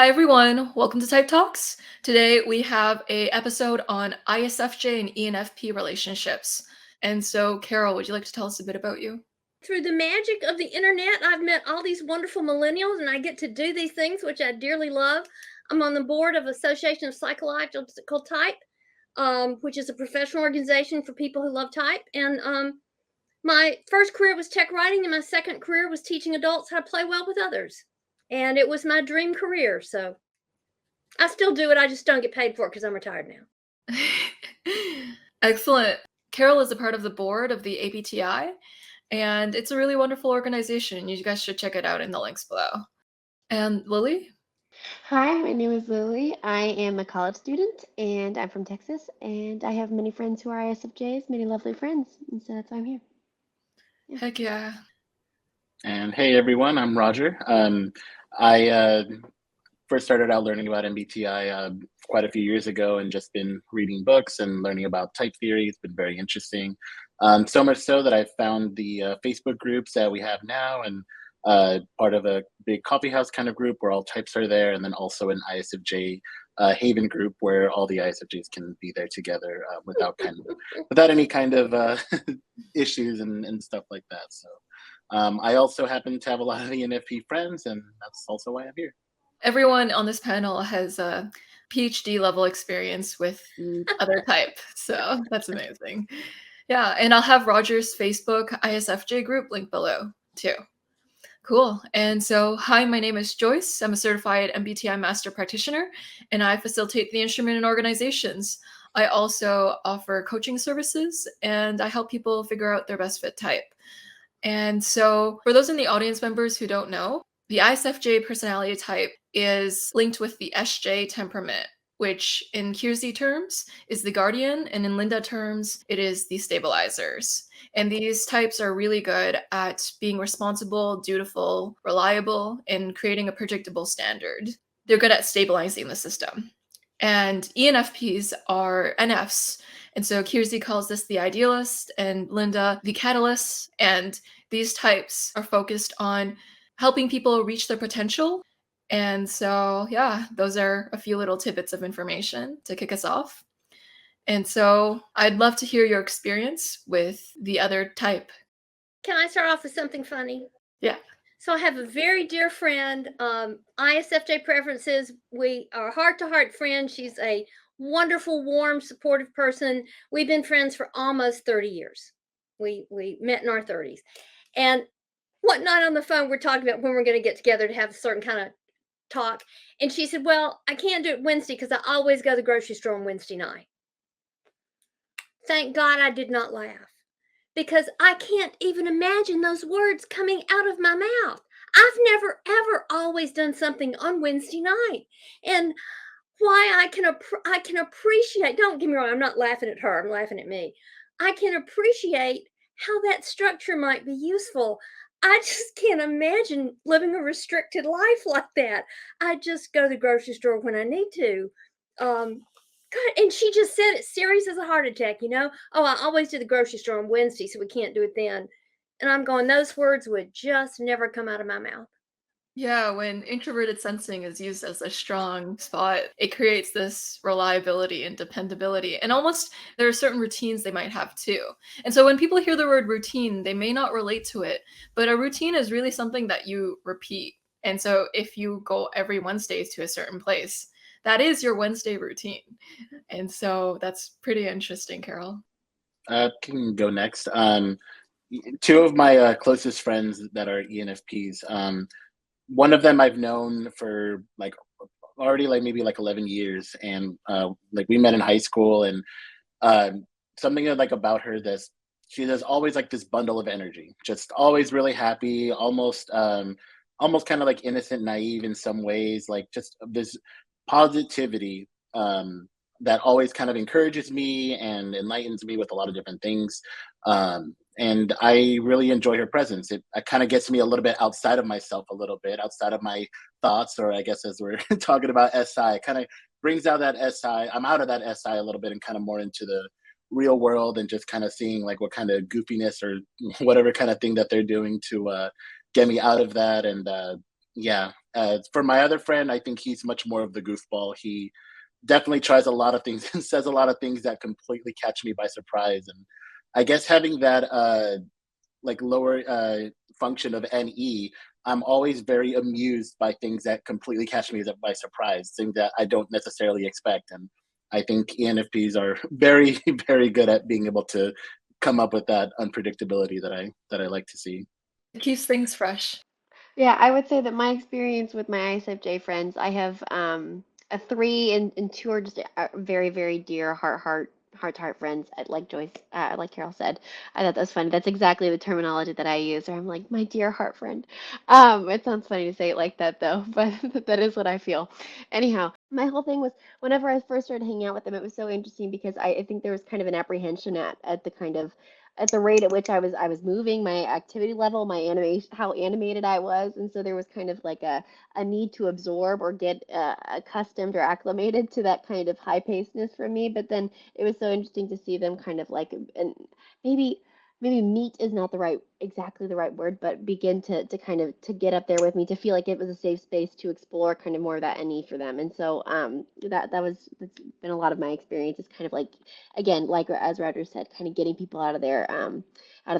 Hi everyone, welcome to Type Talks. Today we have a episode on ISFJ and ENFP relationships. And so, Carol, would you like to tell us a bit about you? Through the magic of the internet, I've met all these wonderful millennials and I get to do these things which I dearly love. I'm on the board of Association of Psychological Type, which is a professional organization for people who love type. And my first career was tech writing, and my second career was teaching adults how to play well with others. And it was my dream career. So I still do it. I just don't get paid for it because I'm retired now. Excellent. Carol is a part of the board of the ABTI, and it's a really wonderful organization. You guys should check it out in the links below. And Lily? Hi, my name is Lily. I am a college student and I'm from Texas, and I have many friends who are ISFJs, many lovely friends, and so that's why I'm here. Heck yeah. And hey everyone, I'm Roger. I first started out learning about MBTI quite a few years ago and just been reading books and learning about type theory. It's been very interesting. So much so that I found the Facebook groups that we have now and part of a big coffee house kind of group where all types are there, and then also an ISFJ Haven group where all the ISFJs can be there together without any kind of issues and stuff like that. So I also happen to have a lot of ENFP friends, and that's also why I'm here. Everyone on this panel has a PhD level experience with the other type, so that's amazing. Yeah, and I'll have Roger's Facebook ISFJ group linked below too. Cool. And so, hi, my name is Joyce. I'm a certified MBTI master practitioner, and I facilitate the instrument in organizations. I also offer coaching services, and I help people figure out their best fit type. And so, for those in the audience members who don't know, the ISFJ personality type is linked with the SJ temperament, which in Kiersey terms is the guardian, and in Linda terms, it is the stabilizers. And these types are really good at being responsible, dutiful, reliable, and creating a predictable standard. They're good at stabilizing the system. And ENFPs are NFs. And so Kiersey calls this the idealist and Linda the catalyst. And these types are focused on helping people reach their potential. And so, yeah, those are a few little tidbits of information to kick us off. And so I'd love to hear your experience with the other type. Can I start off with something funny? Yeah. So I have a very dear friend, ISFJ preferences. We are heart-to-heart friends. She's a wonderful, warm, supportive person. We've been friends for almost 30 years. We met in our 30s. And one night on the phone, we're talking about when we're going to get together to have a certain kind of talk. And she said, well, I can't do it Wednesday because I always go to the grocery store on Wednesday night. Thank God I did not laugh, because I can't even imagine those words coming out of my mouth. I've never ever always done something on Wednesday night. And why I can appreciate, don't get me wrong, I'm not laughing at her, I'm laughing at me. I can appreciate how that structure might be useful. I just can't imagine living a restricted life like that. I just go to the grocery store when I need to. God, and she just said it serious as a heart attack, you know? Oh, I always do the grocery store on Wednesday, so we can't do it then. And I'm going, those words would just never come out of my mouth. Yeah, when introverted sensing is used as a strong spot, it creates this reliability and dependability. And almost there are certain routines they might have too. And so when people hear the word routine, they may not relate to it, but a routine is really something that you repeat. And so if you go every Wednesday to a certain place, that is your Wednesday routine. And so that's pretty interesting, Carol. Can go next. Two of my closest friends that are ENFPs. One of them I've known for already maybe 11 years, and we met in high school, and something about her, this she does always this bundle of energy, just always really happy, almost kind of innocent, naive in some ways, just this positivity that always kind of encourages me and enlightens me with a lot of different things. And I really enjoy her presence. It kind of gets me a little bit outside of myself, a little bit outside of my thoughts, or I guess as we're talking about SI, it kind of brings out that SI. I'm out of that SI a little bit and kind of more into the real world, and just kind of seeing what kind of goofiness or whatever kind of thing that they're doing to get me out of that. And yeah, For my other friend, I think he's much more of the goofball. He definitely tries a lot of things and says a lot of things that completely catch me by surprise. And I guess having that like lower function of NE, I'm always very amused by things that completely catch me by surprise, things that I don't necessarily expect. And I think ENFPs are very, very good at being able to come up with that unpredictability that I like to see. It keeps things fresh. Yeah, I would say that my experience with my ISFJ friends, I have a three and two are just very, very dear heart to heart friends. Like Joyce, like Carol said, I thought that was funny. That's exactly the terminology that I use. Or I'm like, my dear heart friend. It sounds funny to say it like that though, but that is what I feel. Anyhow, my whole thing was whenever I first started hanging out with them, it was so interesting because I think there was kind of an apprehension at the kind of at the rate at which I was moving, my activity level, my animation, how animated I was, and so there was kind of like a need to absorb or get accustomed or acclimated to that kind of high pacedness for me. But then it was so interesting to see them kind of like, and maybe maybe meet is not the right exactly the right word, but begin to kind of to get up there with me to feel like it was a safe space to explore kind of more of that NE for them. And so that's been a lot of my experience. It's kind of like again, like as Roger said, kind of getting people out of their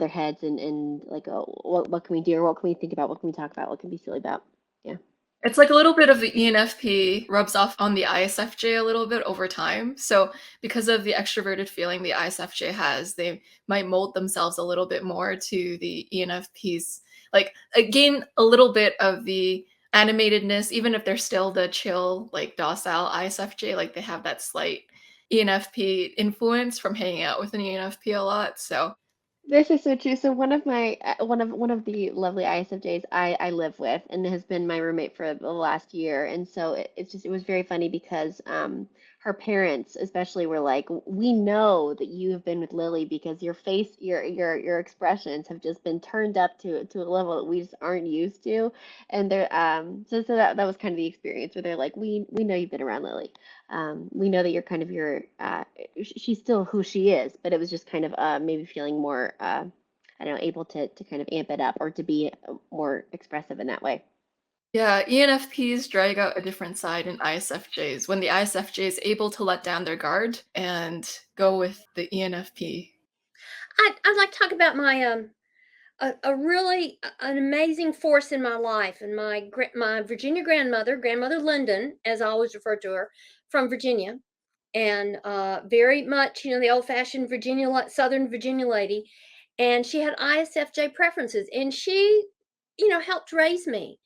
heads and like, oh, what can we do? Or what can we think about? What can we talk about? What can we be silly about? Yeah. It's like a little bit of the ENFP rubs off on the ISFJ a little bit over time. So because of the extroverted feeling the ISFJ has, they might mold themselves a little bit more to the ENFP's, like gain a little bit of the animatedness, even if they're still the chill, like docile ISFJ, like they have that slight ENFP influence from hanging out with an ENFP a lot. So This is so true. So one of the lovely ISFJs I live with and has been my roommate for the last year. And so it was very funny because her parents especially were like, we know that you have been with Lily because your face, your expressions have just been turned up to a level that we just aren't used to. And they're so that was kind of the experience where they're like, we know you've been around Lily. We know that you're kind of she's still who she is, but it was just kind of maybe feeling more, I don't know, able to kind of amp it up or to be more expressive in that way. yeah, ENFPs drag out a different side in ISFJs when the ISFJ is able to let down their guard and go with the ENFP. I'd like to talk about my a really an amazing force in my life, and my Virginia grandmother Linden, as I always refer to her, from Virginia, and very much the old fashioned Southern Virginia lady, and she had ISFJ preferences, and she helped raise me.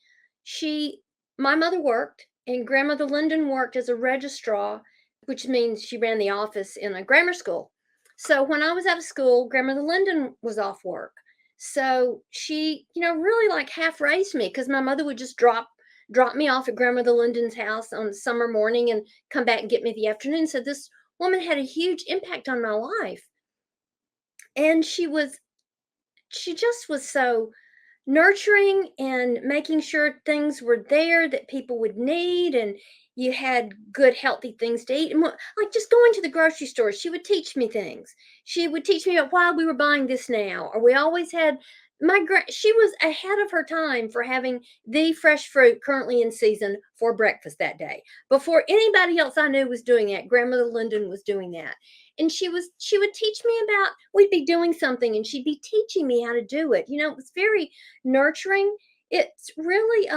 She My mother worked, and grandmother Linden worked as a registrar, which means she ran the office in a grammar school. So when I was out of school, grandmother Linden was off work. So she, really like half raised me because my mother would just drop me off at grandmother Linden's house on a summer morning and come back and get me the afternoon. So this woman had a huge impact on my life. And she just was so nurturing and making sure things were there that people would need, and you had good healthy things to eat, and like just going to the grocery store, she would teach me things. She would teach me about why we were buying this now, or we always had she was ahead of her time for having the fresh fruit currently in season for breakfast that day. Before anybody else I knew was doing that, grandmother Linden was doing that. And she would teach me about, we'd be doing something and she'd be teaching me how to do it. It was very nurturing. It's really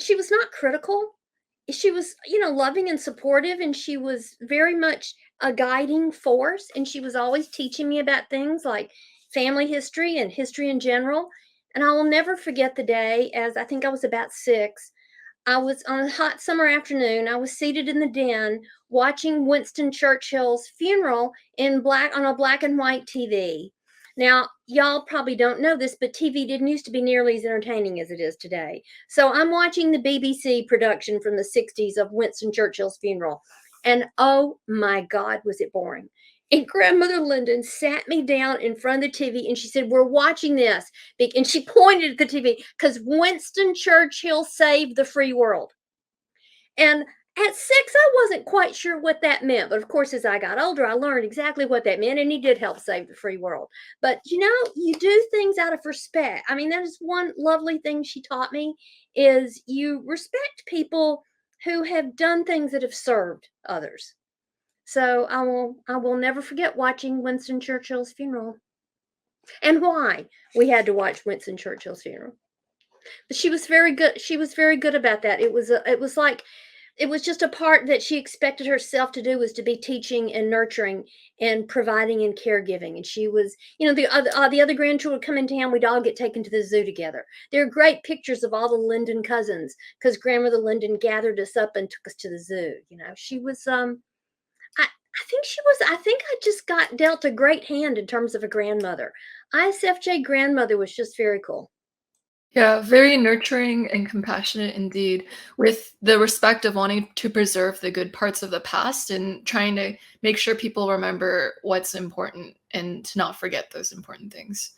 she was not critical. She was, loving and supportive, and she was very much a guiding force, and she was always teaching me about things like family history and history in general. And I will never forget the day, as I think I was about 6. I was on a hot summer afternoon. I was seated in the den watching Winston Churchill's funeral on a black and white TV. Now, y'all probably don't know this, but TV didn't used to be nearly as entertaining as it is today. So I'm watching the BBC production from the 60s of Winston Churchill's funeral. And oh my God, was it boring. And grandmother Linden sat me down in front of the TV and she said, we're watching this. And she pointed at the TV because Winston Churchill saved the free world. And At 6, I wasn't quite sure what that meant, but of course, as I got older, I learned exactly what that meant, and he did help save the free world. But you do things out of respect. I mean, that is one lovely thing she taught me is you respect people who have done things that have served others. So I will never forget watching Winston Churchill's funeral and why we had to watch Winston Churchill's funeral. But she was very good. She was very good about that. It was just a part that she expected herself to do was to be teaching and nurturing and providing and caregiving. And she was, the other grandchildren would come in town. We'd all get taken to the zoo together. There are great pictures of all the Linden cousins because Grandmother Linden gathered us up and took us to the zoo. She was. I think I just got dealt a great hand in terms of a grandmother. ISFJ grandmother was just very cool. Yeah, very nurturing and compassionate indeed, with the respect of wanting to preserve the good parts of the past and trying to make sure people remember what's important and to not forget those important things.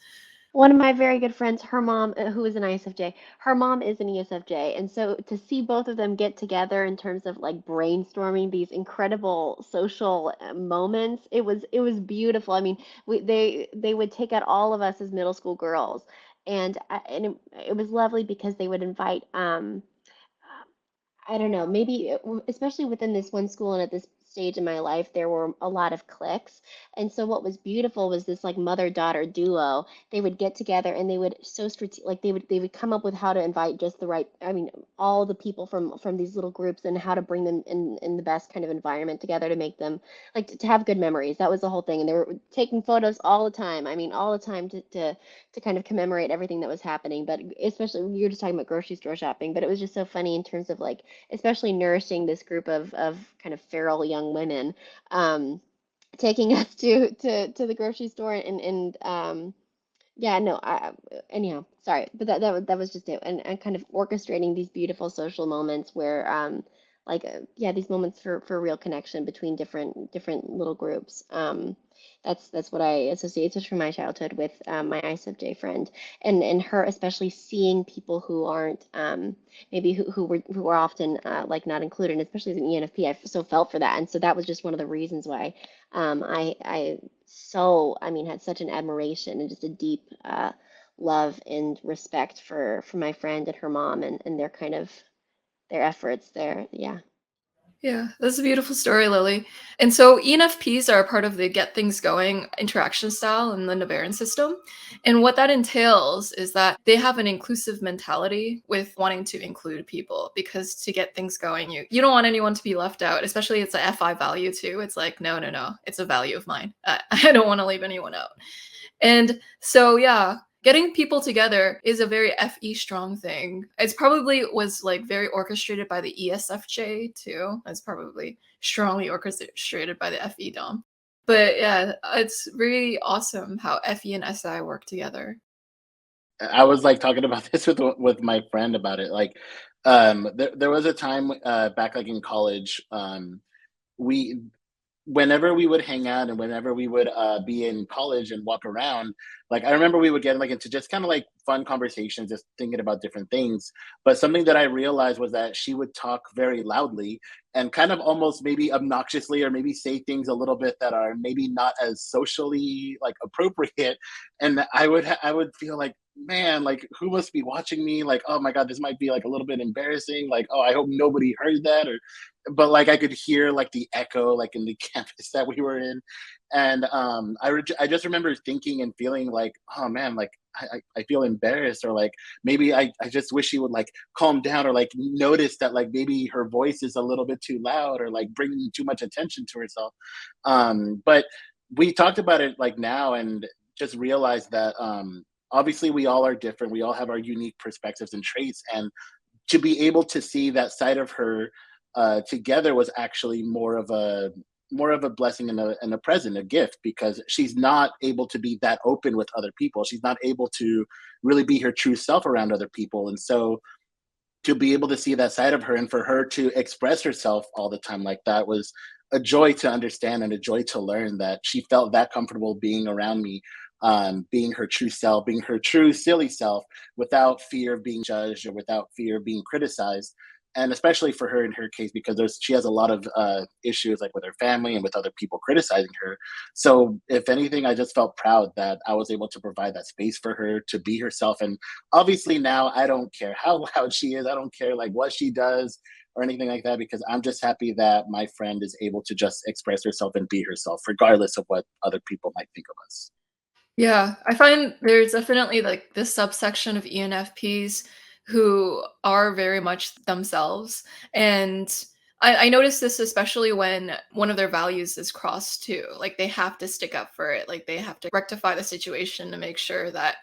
One of my very good friends, her mom, who is an ISFJ, her mom is an ESFJ. And so to see both of them get together in terms of like brainstorming these incredible social moments, it was beautiful. I mean, they would take out all of us as middle school girls, and it was lovely because they would invite I don't know, maybe especially within this one school and at this stage in my life, there were a lot of cliques. And so what was beautiful was this like mother-daughter duo. They would get together and they would like they would come up with how to invite just the right, I mean, all the people from these little groups and how to bring them in the best kind of environment together to make them like to have good memories. That was the whole thing. And they were taking photos all the time. I mean, all the time to kind of commemorate everything that was happening. But especially, you were just talking about grocery store shopping, but it was just so funny in terms of like, especially nourishing this group of kind of feral young women, um, taking us to the grocery store and yeah, no, anyhow, sorry, but that was just it, and kind of orchestrating these beautiful social moments where like yeah, these moments for real connection between different little groups. That's what I associate just from my childhood with my ISFJ friend, and her especially seeing people who aren't maybe who are often like not included, especially as an ENFP. I so felt for that, and so that was just one of the reasons why I mean, had such an admiration and just a deep love and respect for my friend and her mom and their kind of their efforts there. Yeah. Yeah, that's a beautiful story, Lily. And so ENFPs are a part of the get things going interaction style in the Navarran system. And what that entails is that they have an inclusive mentality with wanting to include people because to get things going, you don't want anyone to be left out, especially it's a FI value too. It's like, no, no, no, it's a value of mine. I don't want to leave anyone out. And so, yeah, getting people together is a very FE strong thing. It's probably was like very orchestrated by the ESFJ too. It's probably strongly orchestrated by the FE Dom. But yeah, it's really awesome how FE and SI work together. I was like talking about this with my friend about it. Like, there was a time back like in college, we whenever we would hang out and whenever we would be in college and walk around, like I remember we would get like into just kind of like fun conversations, just thinking about different things. But something that I realized was that she would talk very loudly and kind of almost maybe obnoxiously or maybe say things a little bit that are maybe not as socially like appropriate. And I would feel like, man, like who must be watching me? Like, oh my God, this might be like a little bit embarrassing. Like, oh, I hope nobody heard that. Or but like I could hear like the echo like in the campus that we were in, and I just remember thinking and feeling like, oh man, like I feel embarrassed, or like maybe I just wish she would like calm down, or like notice that like maybe her voice is a little bit too loud, or like bringing too much attention to herself. But we talked about it like now and just realized that obviously we all are different, we all have our unique perspectives and traits, and to be able to see that side of her together was actually more of a blessing and a present, a gift, because she's not able to be that open with other people. She's not able to really be her true self around other people, and so to be able to see that side of her and for her to express herself all the time like that was a joy to understand and a joy to learn that she felt that comfortable being around me, being her true self, being her true silly self, without fear of being judged or without fear of being criticized. and especially for her in her case, because she has a lot of issues like with her family and with other people criticizing her. So if anything, I just felt proud that I was able to provide that space for her to be herself. And obviously now I don't care how loud she is, I don't care like what she does or anything like that, because I'm just happy that my friend is able to just express herself and be herself regardless of what other people might think of us. Yeah, I find there's definitely like this subsection of ENFPs who are very much themselves. And I notice this especially when one of their values is crossed too. Like they have to stick up for it. Like they have to rectify the situation to make sure that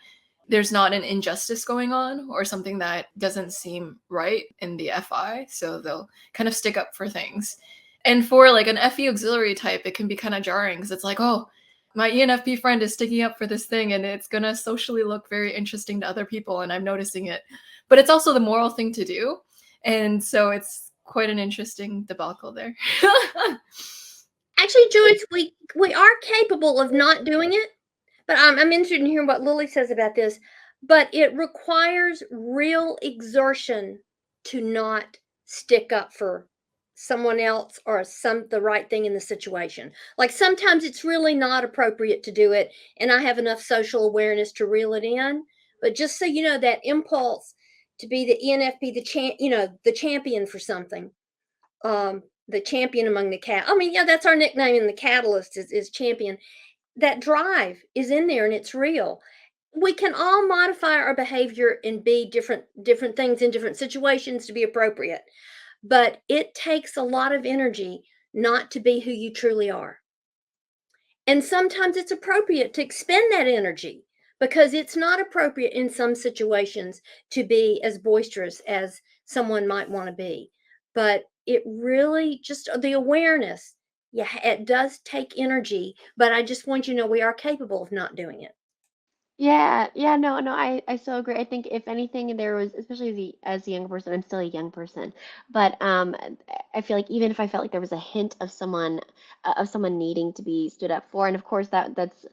there's not an injustice going on or something that doesn't seem right in the FI. So they'll kind of stick up for things. And for like an FE auxiliary type, it can be kind of jarring because it's like, oh, my ENFP friend is sticking up for this thing and it's going to socially look very interesting to other people and I'm noticing it. But it's also the moral thing to do. And so it's quite an interesting debacle there. Actually, Joyce, we are capable of not doing it, but I'm interested in hearing what Lily says about this. But it requires real exertion to not stick up for someone else or the right thing in the situation. Like sometimes it's really not appropriate to do it, and I have enough social awareness to reel it in. But just so you know, that impulse to be the ENFP, the champion for something, the champion among the cat. I mean, yeah, that's our nickname in the Catalyst is champion. That drive is in there and it's real. We can all modify our behavior and be different things in different situations to be appropriate. But it takes a lot of energy not to be who you truly are. And sometimes it's appropriate to expend that energy because it's not appropriate in some situations to be as boisterous as someone might want to be. But it really just the awareness, yeah, it does take energy, but I just want you to know we are capable of not doing it. Yeah, yeah, no, no, I so agree. I think if anything, there was, especially as a young person, I'm still a young person, but I feel like even if I felt like there was a hint of someone needing to be stood up for, and of course that's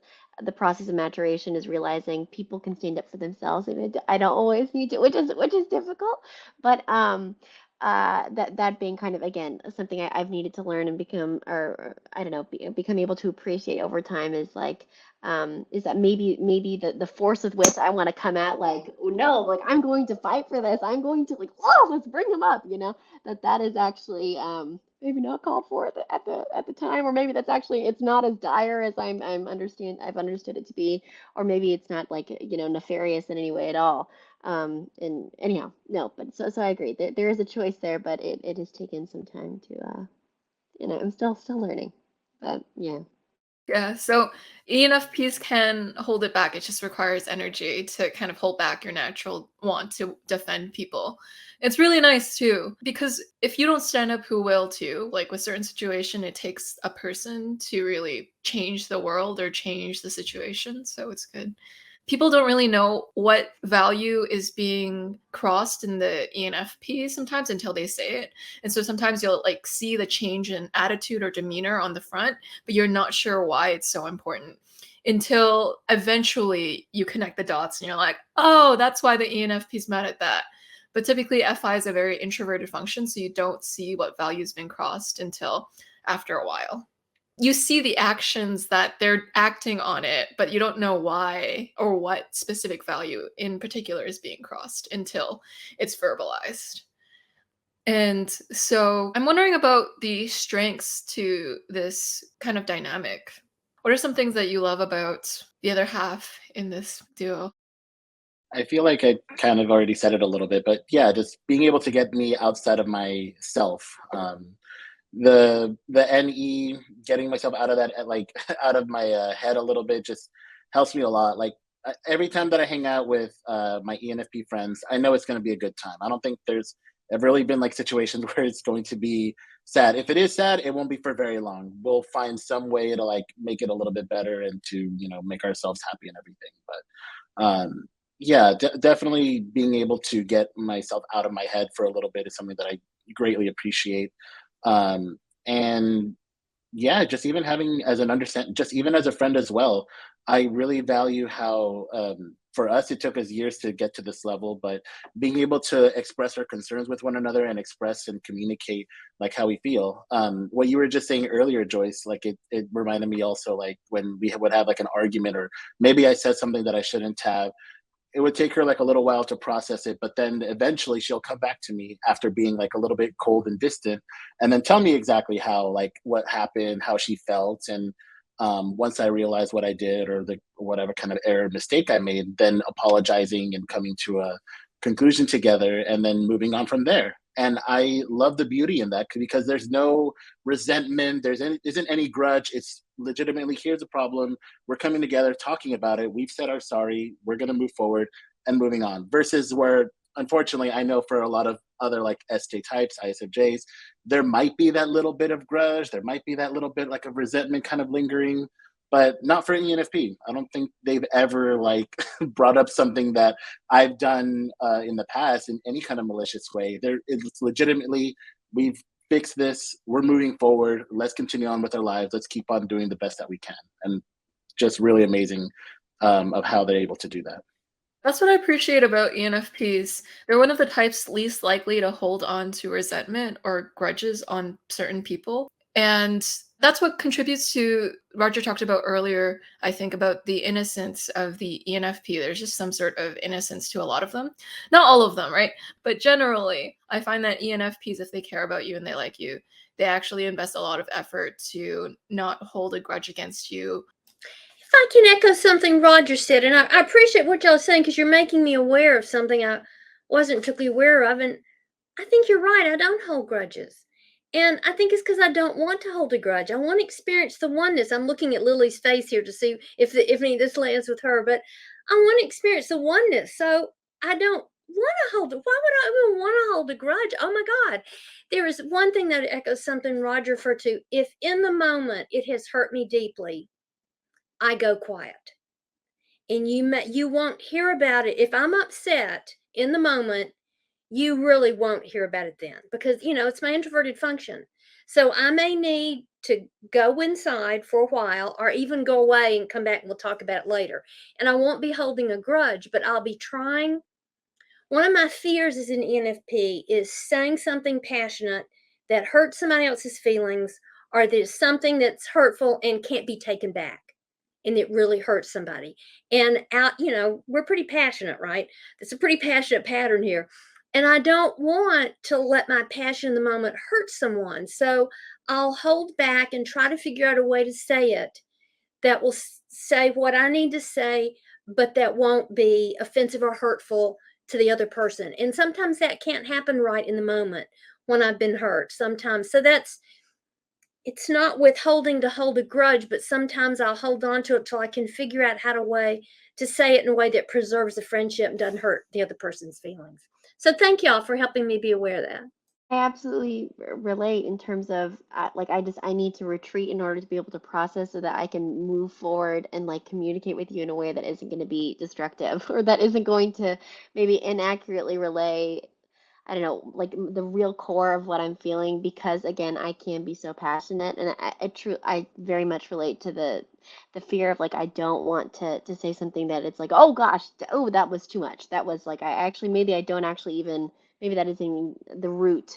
the process of maturation is realizing people can stand up for themselves, and I don't always need to, which is difficult, but that being kind of again something I've needed to learn and become, or I don't know, become able to appreciate over time is that maybe the force with which I want to come at, like, oh, no, like I'm going to fight for this, I'm going to like, oh, let's bring him up, that is actually maybe not called for at the time, or maybe that's actually it's not as dire as I've understood it to be, or maybe it's not like nefarious in any way at all. And anyhow, no, but so I agree, there is a choice there, but it has taken some time to I'm still learning, but yeah. Yeah, so ENFPs can hold it back. It just requires energy to kind of hold back your natural want to defend people. It's really nice too, because if you don't stand up, who will too? Like with certain situation, it takes a person to really change the world or change the situation. So it's good. People don't really know what value is being crossed in the ENFP sometimes until they say it. And so sometimes you'll like see the change in attitude or demeanor on the front, but you're not sure why it's so important until eventually you connect the dots and you're like, oh, that's why the ENFP's mad at that. But typically, FI is a very introverted function, so you don't see what value's been crossed until after a while. You see the actions that they're acting on it, but you don't know why or what specific value in particular is being crossed until it's verbalized. And so I'm wondering about the strengths to this kind of dynamic. What are some things that you love about the other half in this duo? I feel like I kind of already said it a little bit, but yeah, just being able to get me outside of myself. The NE, getting myself out of that, like out of my head a little bit, just helps me a lot. Like every time that I hang out with my ENFP friends, I know it's going to be a good time. I don't think there's ever really been like situations where it's going to be sad. If it is sad, it won't be for very long. We'll find some way to like make it a little bit better and to make ourselves happy and everything. But yeah, definitely being able to get myself out of my head for a little bit is something that I greatly appreciate. And yeah, just even having as an understand, just even as a friend as well, I really value how for us, it took us years to get to this level, but being able to express our concerns with one another and express and communicate like how we feel. What you were just saying earlier, Joyce, like it reminded me also like when we would have like an argument, or maybe I said something that I shouldn't have. It would take her like a little while to process it, but then eventually she'll come back to me after being like a little bit cold and distant, and then tell me exactly how, like what happened, how she felt. And once I realized what I did, or the whatever kind of error mistake I made, then apologizing and coming to a conclusion together, and then moving on from there. And I love the beauty in that, because there's no resentment, isn't any grudge. It's legitimately, here's a problem, we're coming together, talking about it, we've said our sorry, we're going to move forward and moving on. Versus where, unfortunately, I know for a lot of other like SJ types, ISFJs, there might be that little bit of grudge, there might be that little bit like of resentment kind of lingering, but not for ENFP. I don't think they've ever like brought up something that I've done in the past in any kind of malicious way. It's legitimately, we've fixed this, we're moving forward, let's continue on with our lives, let's keep on doing the best that we can. And just really amazing of how they're able to do that. That's what I appreciate about ENFPs. They're one of the types least likely to hold on to resentment or grudges on certain people. And that's what contributes to, Roger talked about earlier, I think, about the innocence of the ENFP. There's just some sort of innocence to a lot of them. Not all of them, right? But generally, I find that ENFPs, if they care about you and they like you, they actually invest a lot of effort to not hold a grudge against you. If I can echo something Roger said, and I appreciate what y'all are saying, because you're making me aware of something I wasn't particularly aware of, and I think you're right. I don't hold grudges. And I think it's because I don't want to hold a grudge. I want to experience the oneness. I'm looking at Lily's face here to see if any of this lands with her, but I want to experience the oneness. So I don't want to hold it. Why would I even want to hold a grudge? Oh my God. There is one thing that echoes something Roger referred to. If in the moment it has hurt me deeply, I go quiet. And you won't hear about it. If I'm upset in the moment, you really won't hear about it then, because it's my introverted function. So I may need to go inside for a while, or even go away and come back and we'll talk about it later. And I won't be holding a grudge, but I'll be trying. One of my fears as an ENFP is saying something passionate that hurts somebody else's feelings, or there's something that's hurtful and can't be taken back, and it really hurts somebody. And we're pretty passionate, right? It's a pretty passionate pattern here. And I don't want to let my passion in the moment hurt someone. So I'll hold back and try to figure out a way to say it that will say what I need to say, but that won't be offensive or hurtful to the other person. And sometimes that can't happen right in the moment when I've been hurt sometimes. So it's not withholding to hold a grudge, but sometimes I'll hold on to it till I can figure out how to say it in a way that preserves the friendship and doesn't hurt the other person's feelings. So thank y'all for helping me be aware of that. I absolutely relate in terms of like I need to retreat in order to be able to process so that I can move forward and like communicate with you in a way that isn't going to be destructive or that isn't going to maybe inaccurately relay, I don't know, like the real core of what I'm feeling, because again, I can be so passionate, and I very much relate to the fear of like I don't want to say something that it's like, oh gosh, oh that was too much. That was like I actually maybe I don't actually even, maybe that isn't even the root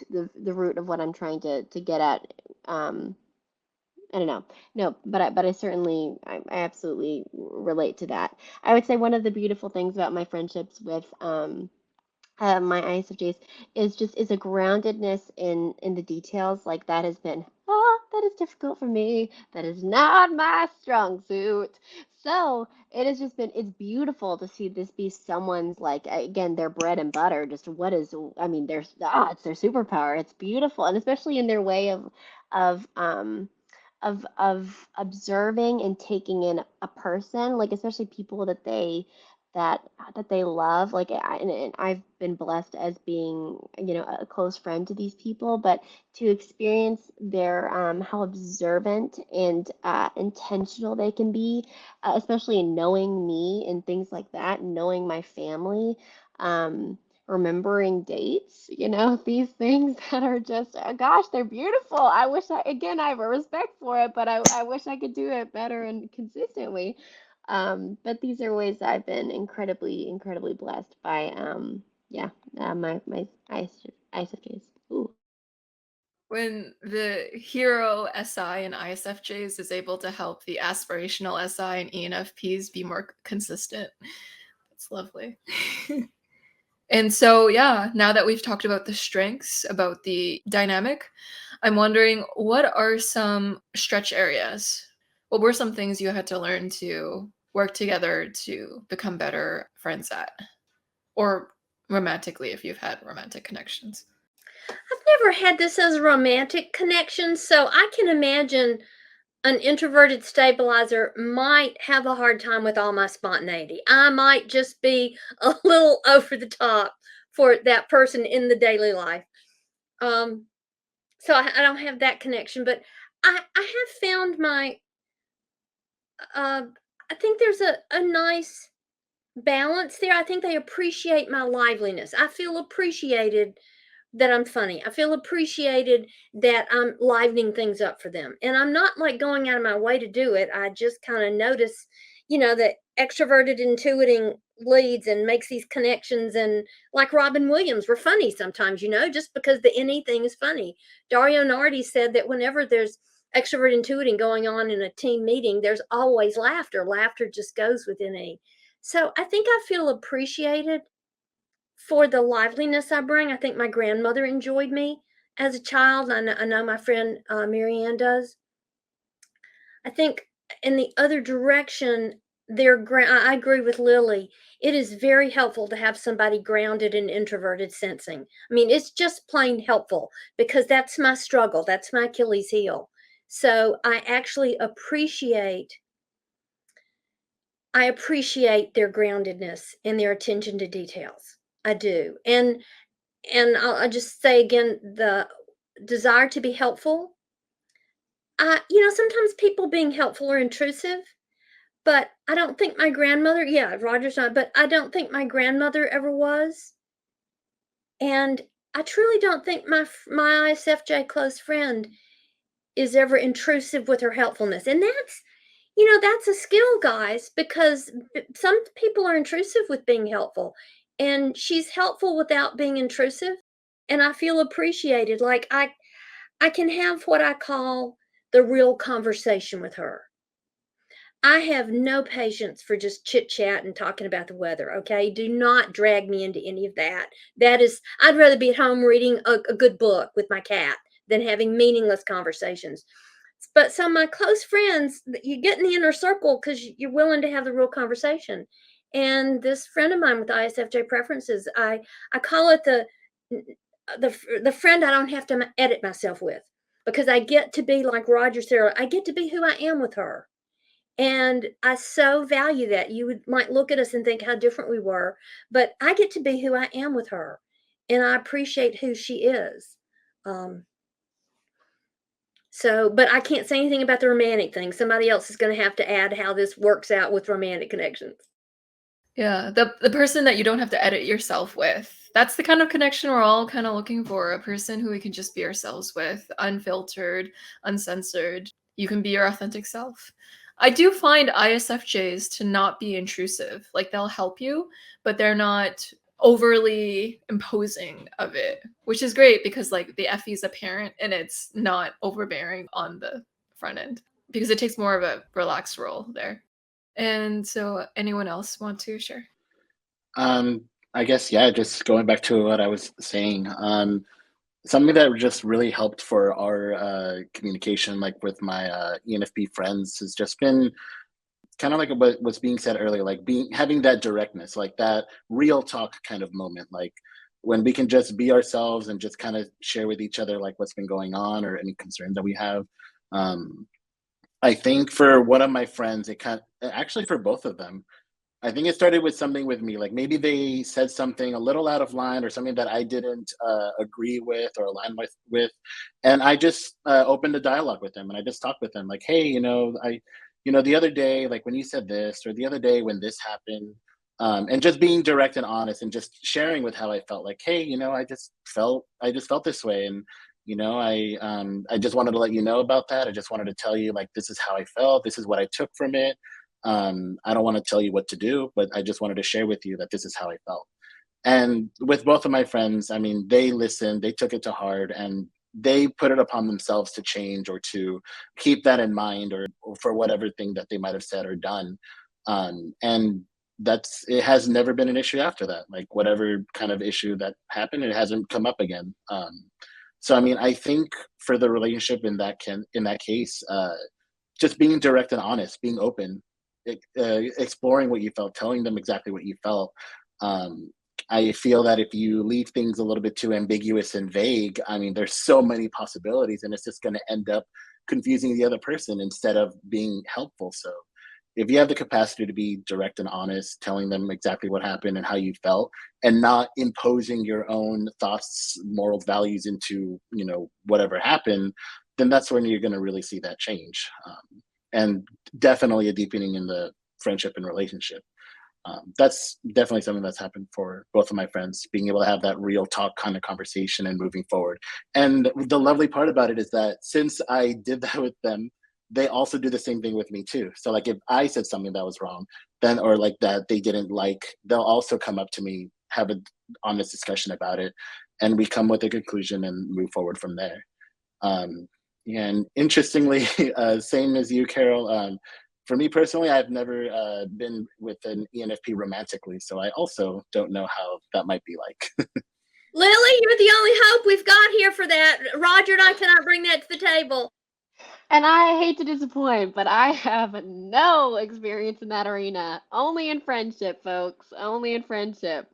of what I'm trying to get at. I don't know. No, but I certainly I absolutely relate to that. I would say one of the beautiful things about my friendships with my ISFJs is a groundedness in the details. Like that has been that is difficult for me. That is not my strong suit. So it has just been, it's beautiful to see this be someone's, like, again, their bread and butter. Just what is, I mean, there's it's their superpower. It's beautiful, and especially in their way of of observing and taking in a person, like especially people that that they love. Like and I've been blessed as being, a close friend to these people, but to experience their how observant and intentional they can be, especially in knowing me and things like that, knowing my family, remembering dates, these things that are just, gosh, they're beautiful. I have a respect for it, but I wish I could do it better and consistently. But these are ways that I've been incredibly blessed by my ISFJs. Ooh. When the hero SI and ISFJs is able to help the aspirational SI and ENFPs be more consistent. That's lovely. And so, yeah, now that we've talked about the strengths, about the dynamic, I'm wondering, what are some stretch areas? What were some things you had to learn to work together to become better friends at? Or romantically, if you've had romantic connections. I've never had this as a romantic connection, so I can imagine an introverted stabilizer might have a hard time with all my spontaneity. I might just be a little over the top for that person in the daily life. Um, so I don't have that connection, but I have found my, uh, I think there's a nice balance there. I think they appreciate my liveliness. I feel appreciated that I'm funny. I feel appreciated that I'm livening things up for them. And I'm not like going out of my way to do it. I just kind of notice, that extroverted intuiting leads and makes these connections. And like Robin Williams, we're funny sometimes, just because the NE thing is funny. Dario Nardi said that whenever there's extrovert intuiting going on in a team meeting, there's always laughter. Laughter just goes with NE. So I think I feel appreciated for the liveliness I bring. I think my grandmother enjoyed me as a child. I know my friend Marianne does. I think in the other direction, I agree with Lily. It is very helpful to have somebody grounded in introverted sensing. I mean, it's just plain helpful because that's my struggle. That's my Achilles heel. So I actually appreciate their groundedness and their attention to details. I do. And I'll just say again, the desire to be helpful. Sometimes people being helpful are intrusive, but I don't think my grandmother, yeah, Roger's not, but I don't think my grandmother ever was. And I truly don't think my ISFJ close friend is ever intrusive with her helpfulness. And that's a skill, guys, because some people are intrusive with being helpful. And she's helpful without being intrusive. And I feel appreciated. Like I can have what I call the real conversation with her. I have no patience for just chit chat and talking about the weather. Okay. Do not drag me into any of that. I'd rather be at home reading a good book with my cat than having meaningless conversations. But so my close friends, you get in the inner circle because you're willing to have the real conversation. And this friend of mine with ISFJ preferences, I call it the friend I don't have to edit myself with, because I get to be like Roger said. I get to be who I am with her. And I so value that. You might look at us and think how different we were, but I get to be who I am with her, and I appreciate who she is. But I can't say anything about the romantic thing. Somebody else is going to have to add how this works out with romantic connections. Yeah, the person that you don't have to edit yourself with. That's the kind of connection we're all kind of looking for, a person who we can just be ourselves with, unfiltered, uncensored. You can be your authentic self. I do find ISFJs to not be intrusive. Like, they'll help you, but they're not overly imposing of it, which is great because like the FE is a parent and it's not overbearing on the front end because it takes more of a relaxed role there. And so, anyone else want to share? I guess, yeah, just going back to what I was saying. Something that just really helped for our communication, like with my ENFP friends, has just been kind of like what was being said earlier, like having that directness, like that real talk kind of moment, like when we can just be ourselves and just kind of share with each other like what's been going on or any concerns that we have. Um, I think for one of my friends, actually for both of them, I think it started with something with me. Like maybe they said something a little out of line or something that I didn't agree with or align with, and I just opened a dialogue with them and I just talked with them like, hey, the other day, like when you said this, or the other day when this happened, and just being direct and honest and just sharing with how I felt. Like, hey, I just felt this way, and I just wanted to let you know about that. I just wanted to tell you like this is how I felt. This is what I took from it. I don't want to tell you what to do, but I just wanted to share with you that this is how I felt. And with both of my friends, I mean, they listened, they took it to heart, and they put it upon themselves to change or to keep that in mind, or for whatever thing that they might have said or done. And that's it has never been an issue after that. Like whatever kind of issue that happened, it hasn't come up again. So I mean, I think for the relationship in that case, just being direct and honest, being open, exploring what you felt, telling them exactly what you felt. Um, I feel that if you leave things a little bit too ambiguous and vague, I mean, there's so many possibilities, and it's just going to end up confusing the other person instead of being helpful. So, if you have the capacity to be direct and honest, telling them exactly what happened and how you felt, and not imposing your own thoughts, morals, values into whatever happened, then that's when you're going to really see that change, and definitely a deepening in the friendship and relationship. That's definitely something that's happened for both of my friends, being able to have that real talk kind of conversation and moving forward. And the lovely part about it is that since I did that with them, they also do the same thing with me too. So like if I said something that was wrong, then or like that they didn't like, they'll also come up to me, have an honest discussion about it, and we come with a conclusion and move forward from there. Um, and interestingly, same as you, Carol. For me personally, I've never been with an ENFP romantically, so I also don't know how that might be like. Lily, you're the only hope we've got here for that. Roger and I cannot bring that to the table. And I hate to disappoint, but I have no experience in that arena. Only in friendship, folks. Only in friendship.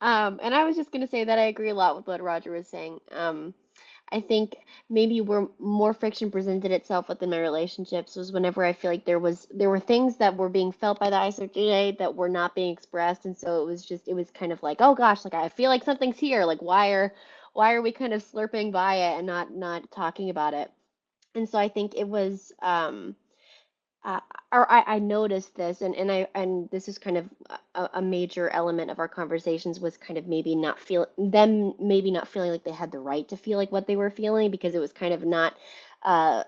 And I was just gonna say that I agree a lot with what Roger was saying. I think maybe where more friction presented itself within my relationships was whenever I feel like there were things that were being felt by the ISFJ that were not being expressed, and so it was kind of like, oh gosh, like I feel like something's here. Like why are we kind of slurping by it and not talking about it? And so I think it was uh, or I noticed this, and this is kind of a major element of our conversations was kind of maybe not feeling like they had the right to feel like what they were feeling because it was kind of not uh,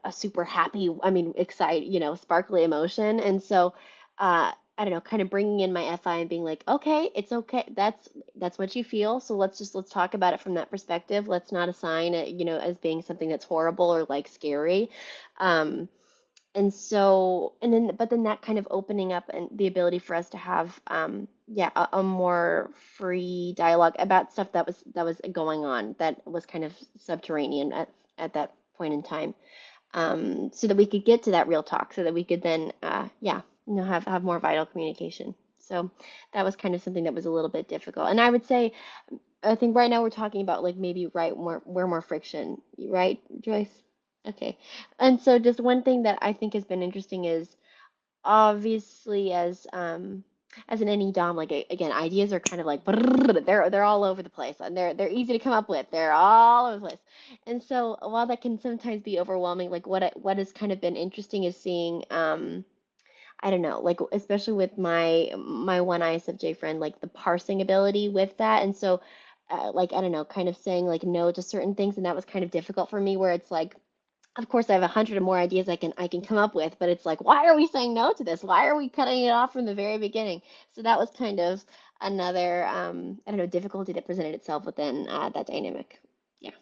a super happy, I mean, excited, sparkly emotion, and so I don't know, kind of bringing in my FI and being like, okay, it's okay, that's what you feel, so let's talk about it from that perspective. Let's not assign it, as being something that's horrible or like scary. Um, and so but then that kind of opening up and the ability for us to have yeah, a more free dialogue about stuff that was going on, that was kind of subterranean at that point in time, so that we could get to that real talk, so that we could then yeah, have more vital communication. So that was kind of something that was a little bit difficult, and I would say I think right now we're talking about like maybe right more friction, right, Joyce? Okay. And so just one thing that I think has been interesting is obviously as an any dom, like again, ideas are kind of like they're all over the place, and they're easy to come up with. They're all over the place. And so while that can sometimes be overwhelming, like what has kind of been interesting is seeing I don't know, like especially with my one ISFJ friend, like the parsing ability with that. And so like I don't know, kind of saying like no to certain things, and that was kind of difficult for me, where it's like of course I have 100 or more ideas I can come up with, but it's like, why are we saying no to this? Why are we cutting it off from the very beginning? So that was kind of another I don't know, difficulty that presented itself within that dynamic. Yeah.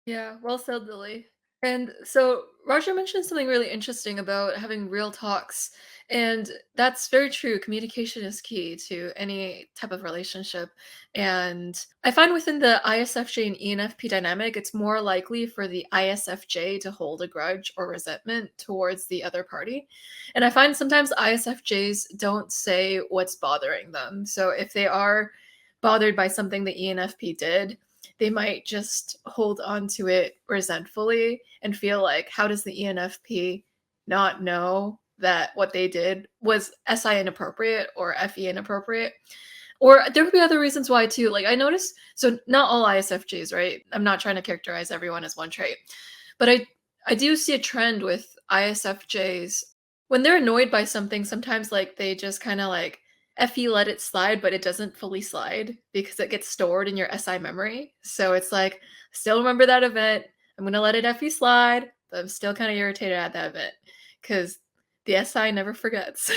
Yeah, well said, Lily. And so Roger mentioned something really interesting about having real talks. And that's very true. Communication is key to any type of relationship. And I find within the ISFJ and ENFP dynamic, it's more likely for the ISFJ to hold a grudge or resentment towards the other party. And I find sometimes ISFJs don't say what's bothering them. So if they are bothered by something the ENFP did, they might just hold on to it resentfully and feel like, how does the ENFP not know that what they did was SI inappropriate or FE inappropriate? Or there could be other reasons why too. Like I noticed, so not all ISFJs, right? I'm not trying to characterize everyone as one trait, but I do see a trend with ISFJs when they're annoyed by something. Sometimes like they just kind of like FE let it slide, but it doesn't fully slide because it gets stored in your SI memory. So it's like, still remember that event. I'm gonna let it FE slide, but I'm still kind of irritated at that event because The SI never forgets.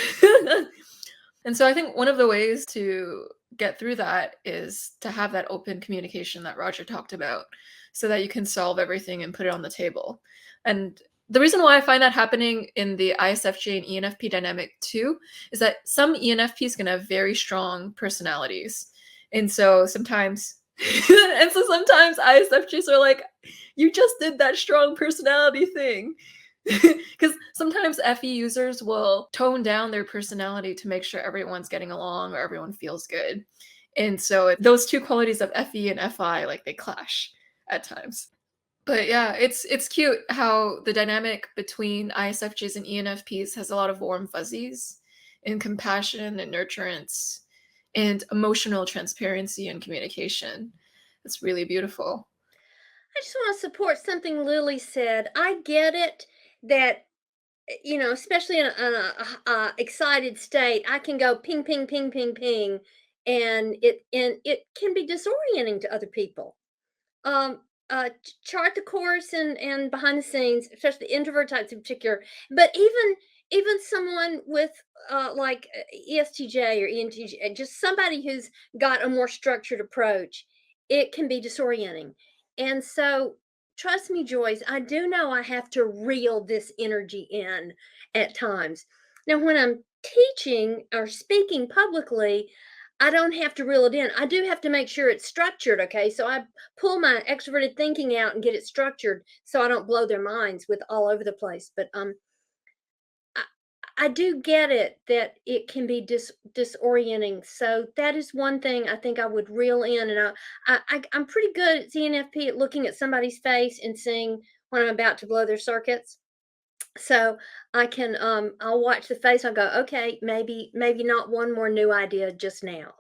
And so I think one of the ways to get through that is to have that open communication that Roger talked about so that you can solve everything and put it on the table. And the reason why I find that happening in the ISFJ and ENFP dynamic too is that some ENFPs can have very strong personalities. And so sometimes sometimes ISFJs are like, you just did that strong personality thing. Because sometimes FE users will tone down their personality to make sure everyone's getting along or everyone feels good. And so those two qualities of FE and FI, like they clash at times. But yeah, it's cute how the dynamic between ISFJs and ENFPs has a lot of warm fuzzies and compassion and nurturance and emotional transparency and communication. It's really beautiful. I just want to support something Lily said. I get it that especially in a excited state, I can go ping, ping, ping, ping, ping, and it can be disorienting to other people. Um, Chart the course and behind the scenes, especially the introvert types in particular, but even someone with like ESTJ or ENTJ, just somebody who's got a more structured approach, it can be disorienting. And so, trust me, Joyce, I do know I have to reel this energy in at times. Now, when I'm teaching or speaking publicly, I don't have to reel it in. I do have to make sure it's structured. Okay. So I pull my extroverted thinking out and get it structured so I don't blow their minds with all over the place. But I, I do get it that it can be disorienting. So that is one thing I think I would reel in. And I'm pretty good at CNFP at looking at somebody's face and seeing when I'm about to blow their circuits. So I can I'll watch the face. I'll go, okay, maybe not one more new idea just now.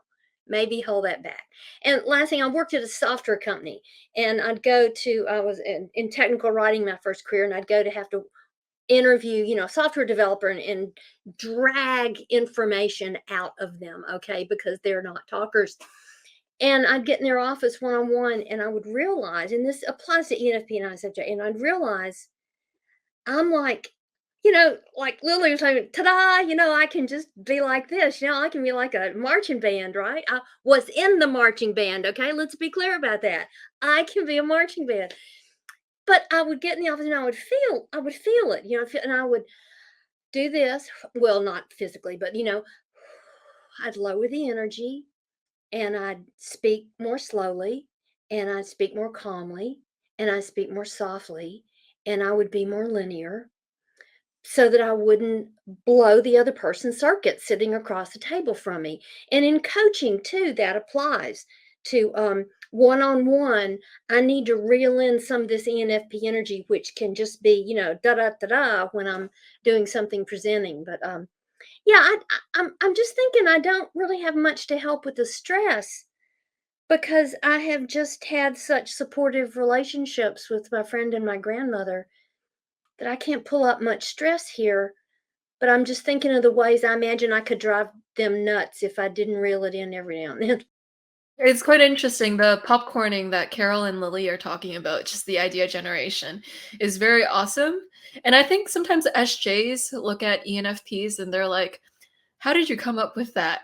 Maybe hold that back. And last thing, I worked at a software company, and I was in technical writing my first career, and I'd go to have to interview, software developer and drag information out of them, okay, because they're not talkers. And I'd get in their office one on one, and I would realize, and this applies to ENFP and ISFJ, and I'd realize I'm like Lily was saying, ta-da, I can just be like this, I can be like a marching band, right? I was in the marching band, okay? Let's be clear about that. I can be a marching band. But I would get in the office and I would feel it, and I would do this. Well, not physically, but I'd lower the energy and I'd speak more slowly and I'd speak more calmly and I'd speak more softly and I would be more linear so that I wouldn't blow the other person's circuit sitting across the table from me. And in coaching too, that applies to one-on-one. I need to reel in some of this ENFP energy, which can just be, da da da da when I'm doing something presenting. But yeah, I'm just thinking I don't really have much to help with the stress because I have just had such supportive relationships with my friend and my grandmother that I can't pull up much stress here, but I'm just thinking of the ways I imagine I could drive them nuts if I didn't reel it in every now and then. It's quite interesting. The popcorning that Carol and Lily are talking about, just the idea generation, is very awesome. And I think sometimes SJs look at ENFPs and they're like, how did you come up with that?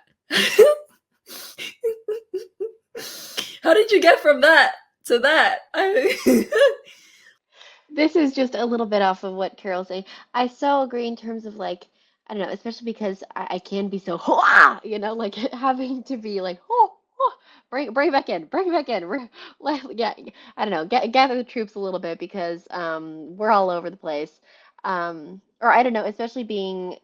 How did you get from that to that? This is just a little bit off of what Carol's saying. I so agree in terms of like, I don't know, especially because I can be so, like having to be like, bring it back in, bring it back in. Yeah, I don't know, gather the troops a little bit because we're all over the place. Or I don't know, especially being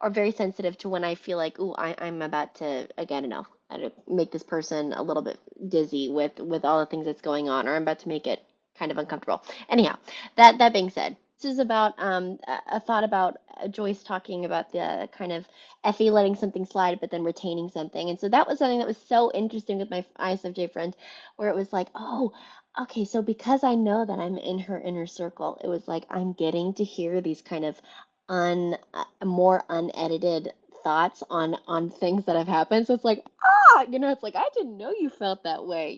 or very sensitive to when I feel like, ooh, I'm about to, again, I don't know, make this person a little bit dizzy with all the things that's going on, or I'm about to make it kind of uncomfortable. Anyhow, that being said, this is about a thought about Joyce talking about the kind of Effie letting something slide, but then retaining something. And so that was something that was so interesting with my ISFJ friend, where it was like, oh, okay, so because I know that I'm in her inner circle, it was like I'm getting to hear these kind of more unedited thoughts on things that have happened. So it's like, it's like I didn't know you felt that way,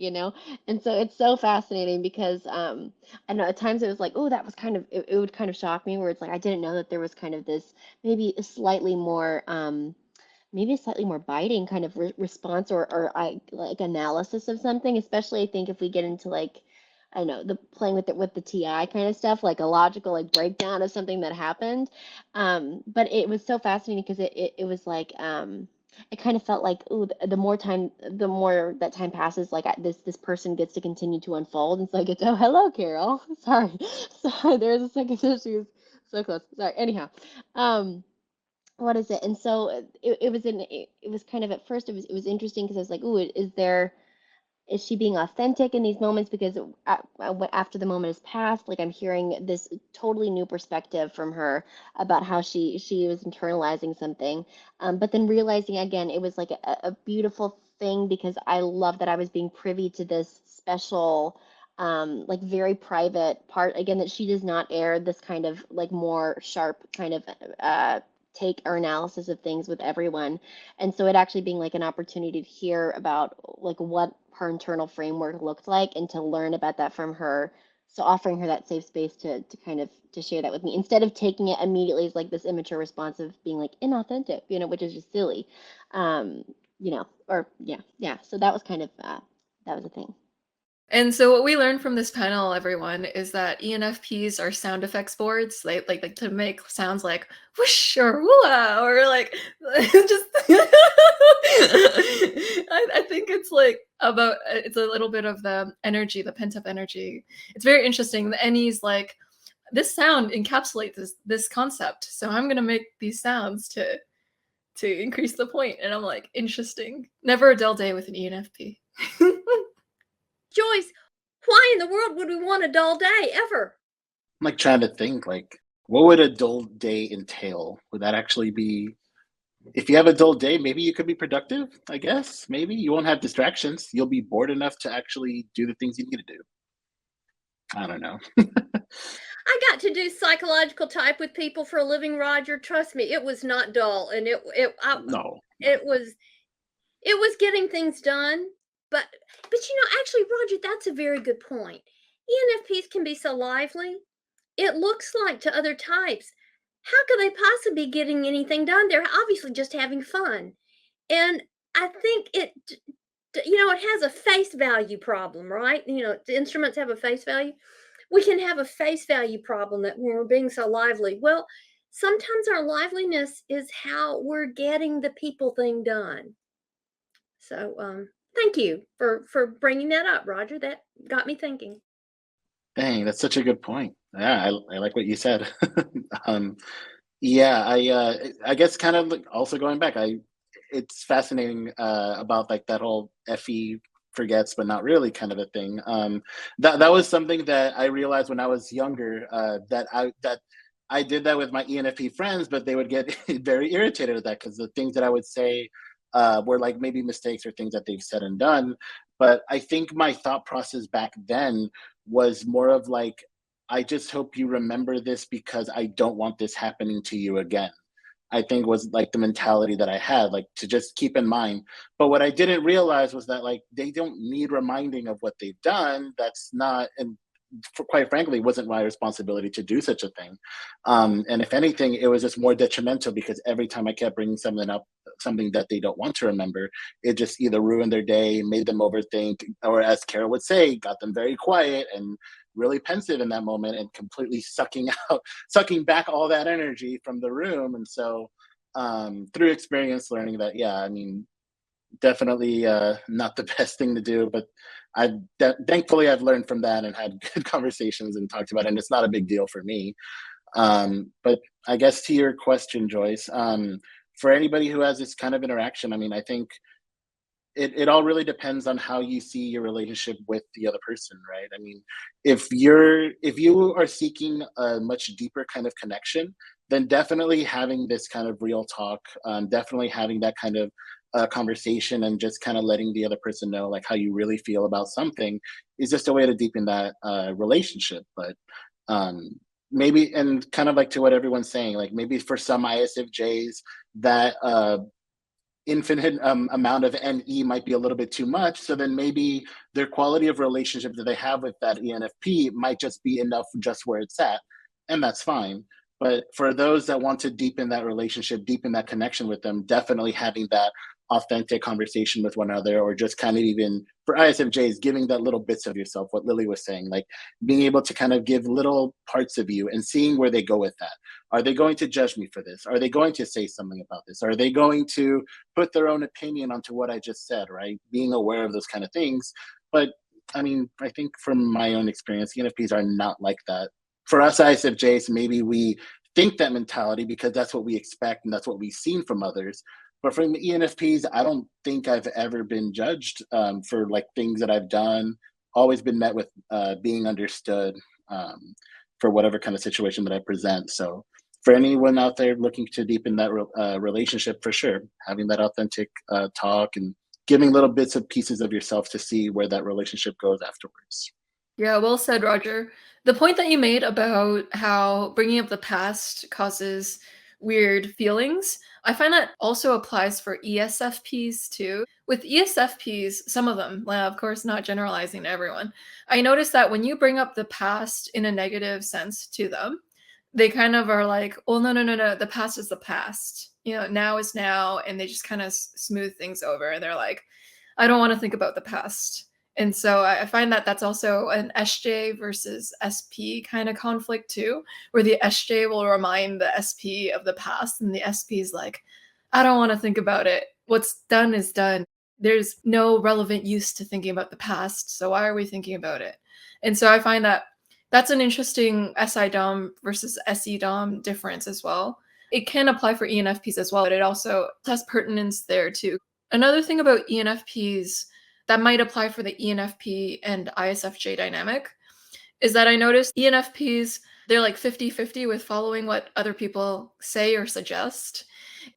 And so it's so fascinating because I know at times it was like, oh, that was kind of it would kind of shock me where it's like I didn't know that there was kind of this maybe a slightly more maybe a slightly more biting kind of response or I like analysis of something, especially I think if we get into like I don't know the playing with the TI kind of stuff, like a logical like breakdown of something that happened. But it was so fascinating because it was like it kind of felt like ooh, the more time, the more that time passes, like this person gets to continue to unfold, and so I get to, oh, hello, Carol. Sorry, there was a second that she was so close. Sorry. Anyhow, what is it? And so it was kind of at first it was interesting because I was like, ooh, is she being authentic in these moments? Because after the moment has passed, like I'm hearing this totally new perspective from her about how she was internalizing something, but then realizing again it was like a beautiful thing because I love that I was being privy to this special, like very private part again that she does not air this kind of like more sharp kind of take or analysis of things with everyone. And so it actually being like an opportunity to hear about like what her internal framework looked like and to learn about that from her. So offering her that safe space to kind of to share that with me instead of taking it immediately as like this immature response of being like inauthentic, which is just silly. Or yeah. So that was kind of that was a thing. And so what we learned from this panel, everyone, is that ENFPs are sound effects boards. They like to make sounds like whoosh or whoa or like just. I think it's like about it's a little bit of the energy, the pent up energy. It's very interesting. The Ennie's like this sound encapsulates this concept, so I'm gonna make these sounds to increase the point. And I'm like, interesting. Never a dull day with an ENFP. Joyce, why in the world would we want a dull day ever? I'm like trying to think, like, what would a dull day entail? Would that actually be, if you have a dull day, maybe you could be productive, I guess. Maybe you won't have distractions. You'll be bored enough to actually do the things you need to do. I don't know. I got to do psychological type with people for a living, Roger. Trust me, it was not dull, and No. it was getting things done. But actually, Roger, that's a very good point. ENFPs can be so lively. It looks like to other types, how could they possibly be getting anything done? They're obviously just having fun, and I think it has a face value problem, right? The instruments have a face value. We can have a face value problem that when we're being so lively. Well, sometimes our liveliness is how we're getting the people thing done. So, thank you for bringing that up, Roger. That got me thinking. Dang, that's such a good point. Yeah, I like what you said. um, yeah, I guess kind of like also going back, it's fascinating about like that whole FE forgets but not really kind of a thing. That was something that I realized when I was younger, that I did that with my ENFP friends, but they would get very irritated at that because the things that I would say were like maybe mistakes or things that they've said and done. But I think my thought process back then was more of like, I just hope you remember this because I don't want this happening to you again. I think was like the mentality that I had, like to just keep in mind. But what I didn't realize was that like they don't need reminding of what they've done. That's not, and quite frankly, it wasn't my responsibility to do such a thing. And if anything, it was just more detrimental because every time I kept bringing something up, something that they don't want to remember, it just either ruined their day, made them overthink, or as Carol would say, got them very quiet and really pensive in that moment and completely sucking back all that energy from the room. And so through experience learning that, yeah, I mean, definitely not the best thing to do, but thankfully I've learned from that and had good conversations and talked about it, and it's not a big deal for me. But I guess to your question, Joyce, for anybody who has this kind of interaction, I mean, I think it all really depends on how you see your relationship with the other person, right? I mean, if you are seeking a much deeper kind of connection, then definitely having this kind of real talk, definitely having that kind of conversation and just kind of letting the other person know like how you really feel about something is just a way to deepen that relationship. But maybe, and kind of like to what everyone's saying, like maybe for some ISFJs that infinite amount of NE might be a little bit too much. So then maybe their quality of relationship that they have with that ENFP might just be enough just where it's at. And that's fine. But for those that want to deepen that relationship, deepen that connection with them, definitely having that authentic conversation with one another, or just kind of even for ISFJs, giving that little bits of yourself, what Lily was saying, like being able to kind of give little parts of you and seeing where they go with that. Are they going to judge me for this? Are they going to say something about this? Are they going to put their own opinion onto what I just said, right? Being aware of those kind of things. But I mean, I think from my own experience, ENFPs are not like that. For us ISFJs, maybe we think that mentality because that's what we expect and that's what we've seen from others. But from the ENFPs, I don't think I've ever been judged for like things that I've done. Always been met with being understood for whatever kind of situation that I present. So for anyone out there looking to deepen that relationship, for sure, having that authentic talk and giving little bits of pieces of yourself to see where that relationship goes afterwards. Yeah, well said, Roger. The point that you made about how bringing up the past causes weird feelings, I find that also applies for ESFPs too. With ESFPs, some of them, well, of course, not generalizing to everyone, I noticed that when you bring up the past in a negative sense to them, they kind of are like, "Oh, no, no, no, no, the past is the past. You know, now is now," and they just kind of smooth things over. And they're like, "I don't want to think about the past." And so I find that that's also an SJ versus SP kind of conflict too, where the SJ will remind the SP of the past, and the SP is like, "I don't want to think about it. What's done is done. There's no relevant use to thinking about the past. So why are we thinking about it?" And so I find that that's an interesting SI Dom versus SE Dom difference as well. It can apply for ENFPs as well, but it also has pertinence there too. Another thing about ENFPs that might apply for the ENFP and ISFJ dynamic is that I noticed ENFPs, they're like 50-50 with following what other people say or suggest.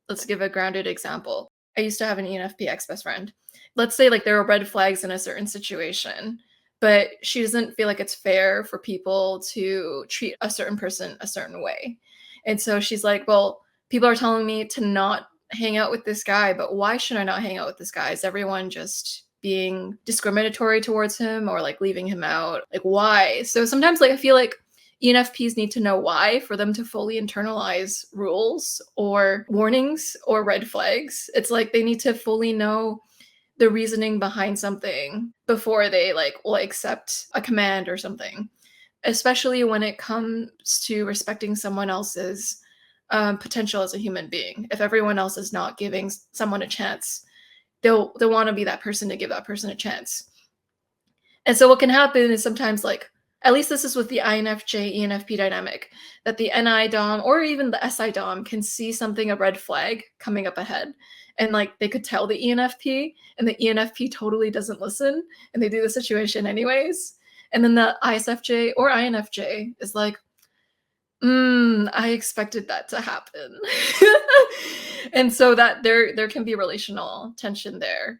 Let's give a grounded example. I used to have an ENFP ex-best friend. Let's say like there are red flags in a certain situation, but she doesn't feel like it's fair for people to treat a certain person a certain way. And so she's like, "Well, people are telling me to not hang out with this guy, but why should I not hang out with this guy? Is everyone just being discriminatory towards him or like leaving him out? Like, why?" So sometimes like I feel like ENFPs need to know why for them to fully internalize rules or warnings or red flags. It's like they need to fully know the reasoning behind something before they like will accept a command or something, especially when it comes to respecting someone else's potential as a human being. If everyone else is not giving someone a chance, they'll want to be that person to give that person a chance. And so what can happen is sometimes like, at least this is with the INFJ ENFP dynamic, that the NI Dom or even the SI Dom can see something, a red flag coming up ahead. And like they could tell the ENFP, and the ENFP totally doesn't listen, and they do the situation anyways. And then the ISFJ or INFJ is like, I expected that to happen. And so that there can be relational tension there.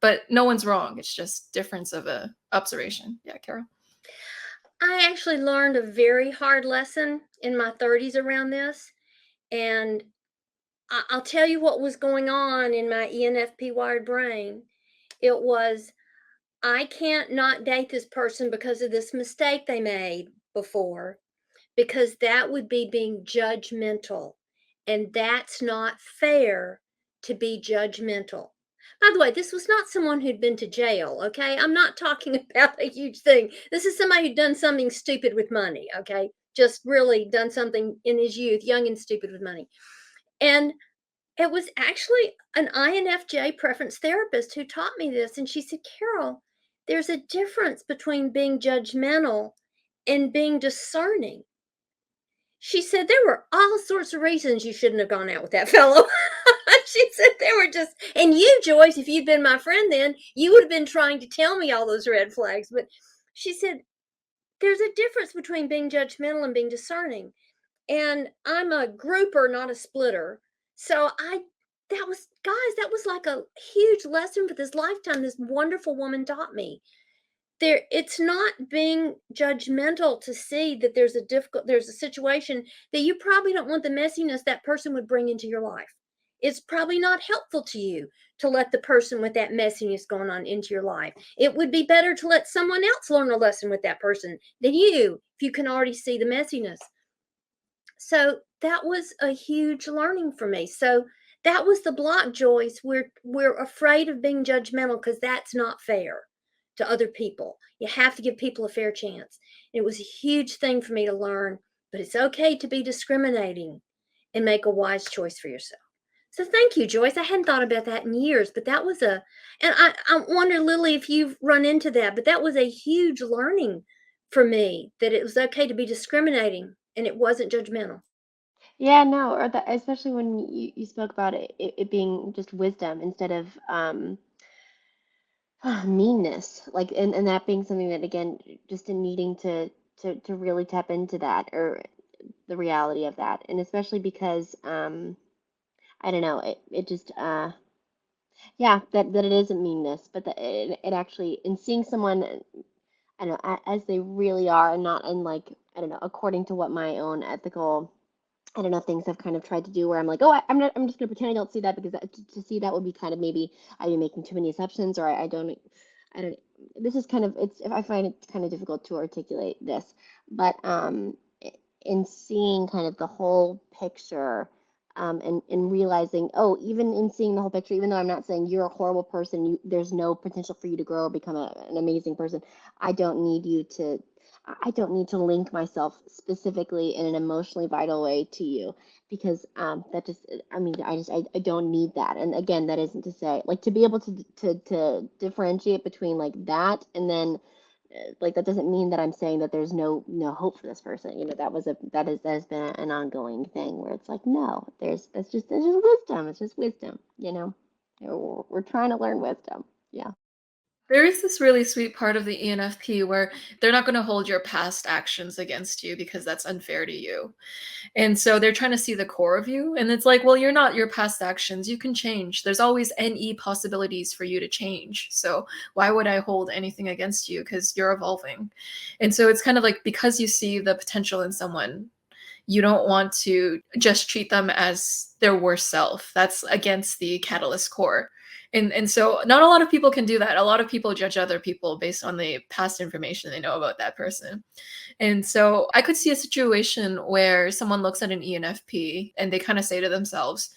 But no one's wrong. It's just difference of a observation. Yeah, Carol. I actually learned a very hard lesson in my 30s around this. And I'll tell you what was going on in my ENFP wired brain. It was, I can't not date this person because of this mistake they made before, because that would be being judgmental. And that's not fair to be judgmental. By the way, this was not someone who'd been to jail, okay? I'm not talking about a huge thing. This is somebody who'd done something stupid with money, okay? Just really done something in his youth, young and stupid with money. And it was actually an INFJ preference therapist who taught me this. And she said, Carol, there's a difference between being judgmental and being discerning. She said there were all sorts of reasons you shouldn't have gone out with that fellow. She said there were just, and you, Joyce, if you'd been my friend then, you would have been trying to tell me all those red flags. But she said, there's a difference between being judgmental and being discerning. And I'm a grouper, not a splitter. So that was like a huge lesson for this lifetime. This wonderful woman taught me. it's not being judgmental to see that there's a situation that you probably don't want the messiness that person would bring into your life. It's probably not helpful to you to let the person with that messiness going on into your life. It would be better to let someone else learn a lesson with that person than you, if you can already see the messiness. So that was a huge learning for me. So that was the block, Joyce. We're afraid of being judgmental because that's not fair to other people. You have to give people a fair chance. And it was a huge thing for me to learn, but it's okay to be discriminating and make a wise choice for yourself. So thank you, Joyce. I hadn't thought about that in years, but that was and I wonder, Lily, if you've run into that, but that was a huge learning for me, that it was okay to be discriminating and it wasn't judgmental. Yeah, no, or that, especially when you spoke about it being just wisdom instead of meanness, like, and that being something that, again, just in needing to really tap into that, or the reality of that, and especially because I don't know, it just yeah, that it isn't meanness, but that it actually, in seeing someone, I don't know, as they really are, and not in, like, I don't know, according to what my own ethical, I don't know, things I've kind of tried to do, where I'm like, oh, I'm not, I'm just gonna pretend I don't see that, because to see that would be kind of, maybe I'd be making too many assumptions, or I don't, this is kind of, I find it kind of difficult to articulate this, but in seeing kind of the whole picture, and realizing, oh, even in seeing the whole picture, even though I'm not saying you're a horrible person, there's no potential for you to grow or become an amazing person. I don't need you to, I don't need to link myself specifically in an emotionally vital way to you, because that just, I mean, I don't need that. And again, that isn't to say, like, to be able to differentiate between, like, that, and then like, that doesn't mean that I'm saying that there's no hope for this person. That has been an ongoing thing, where it's like, no, there's just wisdom. It's just wisdom. We're trying to learn wisdom. Yeah. There is this really sweet part of the ENFP where they're not going to hold your past actions against you because that's unfair to you. And so they're trying to see the core of you. And it's like, well, you're not your past actions. You can change. There's always NE possibilities for you to change. So why would I hold anything against you? Because you're evolving. And so it's kind of like, because you see the potential in someone, you don't want to just treat them as their worst self. That's against the catalyst core. And so not a lot of people can do that. A lot of people judge other people based on the past information they know about that person. And so I could see a situation where someone looks at an ENFP and they kind of say to themselves,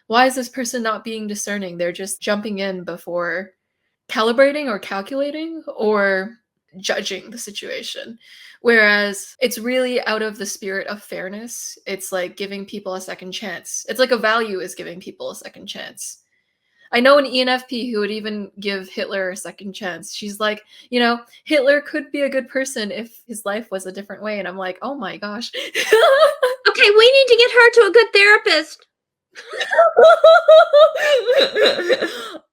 why is this person not being discerning? They're just jumping in before calibrating or calculating or judging the situation. Whereas it's really out of the spirit of fairness. It's like giving people a second chance. It's like a value is giving people a second chance. I know an ENFP who would even give Hitler a second chance. She's like, Hitler could be a good person if his life was a different way. And I'm like, oh my gosh. Okay, we need to get her to a good therapist.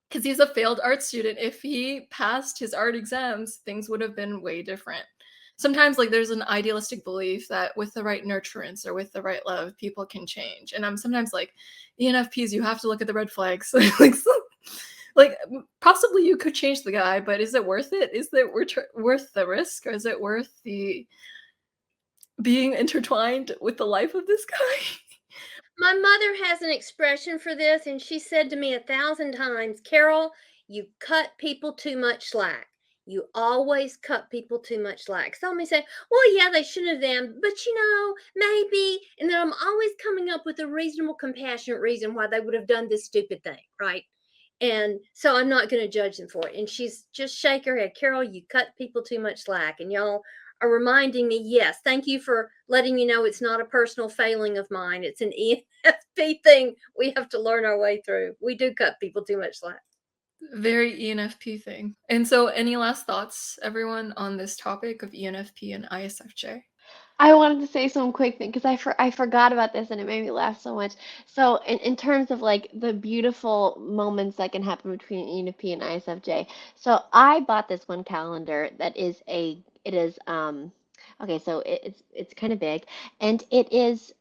Because he's a failed art student. If he passed his art exams, things would have been way different. Sometimes, like, there's an idealistic belief that with the right nurturance or with the right love, people can change. And I'm sometimes like, ENFPs, you have to look at the red flags. like, possibly you could change the guy, but is it worth it? Is it worth the risk? Or is it worth the being intertwined with the life of this guy? My mother has an expression for this, and she said to me 1,000 times, Carol, you cut people too much slack. You always cut people too much slack. So I may say, well, yeah, they shouldn't have done, but maybe. And then I'm always coming up with a reasonable, compassionate reason why they would have done this stupid thing, right? And so I'm not going to judge them for it. And she's just shake her head, Carol, you cut people too much slack. And y'all are reminding me, yes, thank you for letting me know it's not a personal failing of mine. It's an ENFP thing we have to learn our way through. We do cut people too much slack. Very ENFP thing. And so, any last thoughts, everyone, on this topic of ENFP and ISFJ? I wanted to say some quick thing, because I forgot about this, and it made me laugh so much. So in terms of, like, the beautiful moments that can happen between ENFP and ISFJ, so I bought this one calendar that is it is okay, so it's kind of big, and it is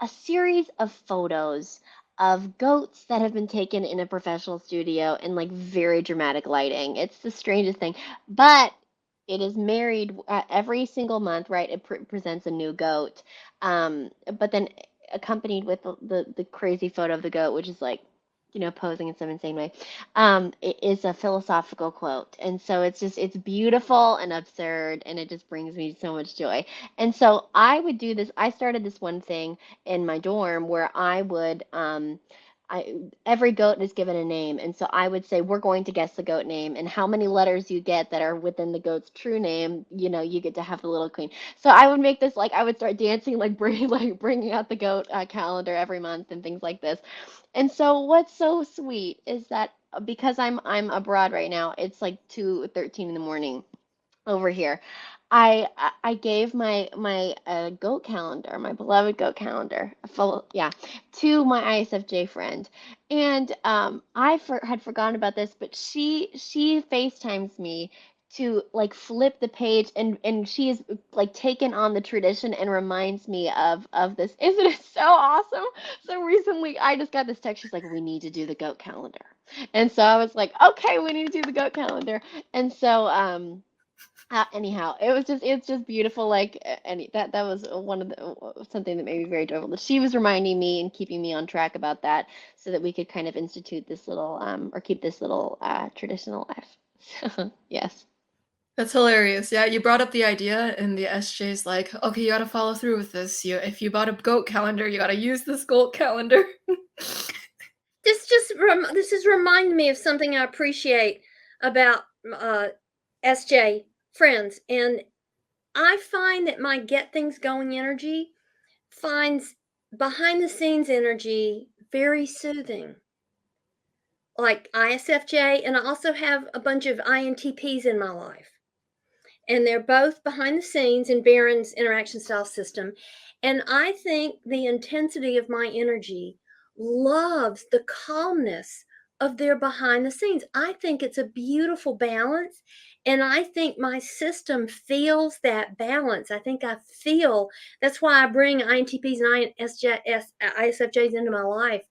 a series of photos of goats that have been taken in a professional studio in, like, very dramatic lighting. It's the strangest thing, but it is married every single month, right? It presents a new goat, but then accompanied with the crazy photo of the goat, which is like, posing in some insane way. It is a philosophical quote, and so it's beautiful and absurd, and it just brings me so much joy. And so I would do this. I started this one thing in my dorm where I would every goat is given a name, and so I would say we're going to guess the goat name, and how many letters you get that are within the goat's true name, you get to have the little queen. So I would make this like I would start dancing, like bringing out the goat calendar every month and things like this. And so what's so sweet is that because I'm abroad right now, it's like 2:13 in the morning over here. I gave my goat calendar, my beloved goat calendar, full yeah, to my ISFJ friend, and had forgotten about this, but she FaceTimes me to like flip the page, and she is like taken on the tradition and reminds me of this. Isn't it so awesome? So recently I just got this text. She's like, "We need to do the goat calendar," and so I was like, "Okay, we need to do the goat calendar," and so anyhow, it's just beautiful. Like any that was one of the something that made me very joyful. That she was reminding me and keeping me on track about that, so that we could kind of institute this little or keep this little tradition alive. Yes. That's hilarious. Yeah, you brought up the idea, and the SJ's like, okay, you gotta follow through with this. If you bought a goat calendar, you gotta use this goat calendar. This is reminding me of something I appreciate about SJ friends, and I find that my get things going energy finds behind the scenes energy very soothing. Like ISFJ, and I also have a bunch of INTPs in my life. And they're both behind the scenes in Barron's interaction style system. And I think the intensity of my energy loves the calmness of their behind the scenes. I think it's a beautiful balance. And I think my system feels that balance. I think I feel that's why I bring INTPs and ISFJs into my life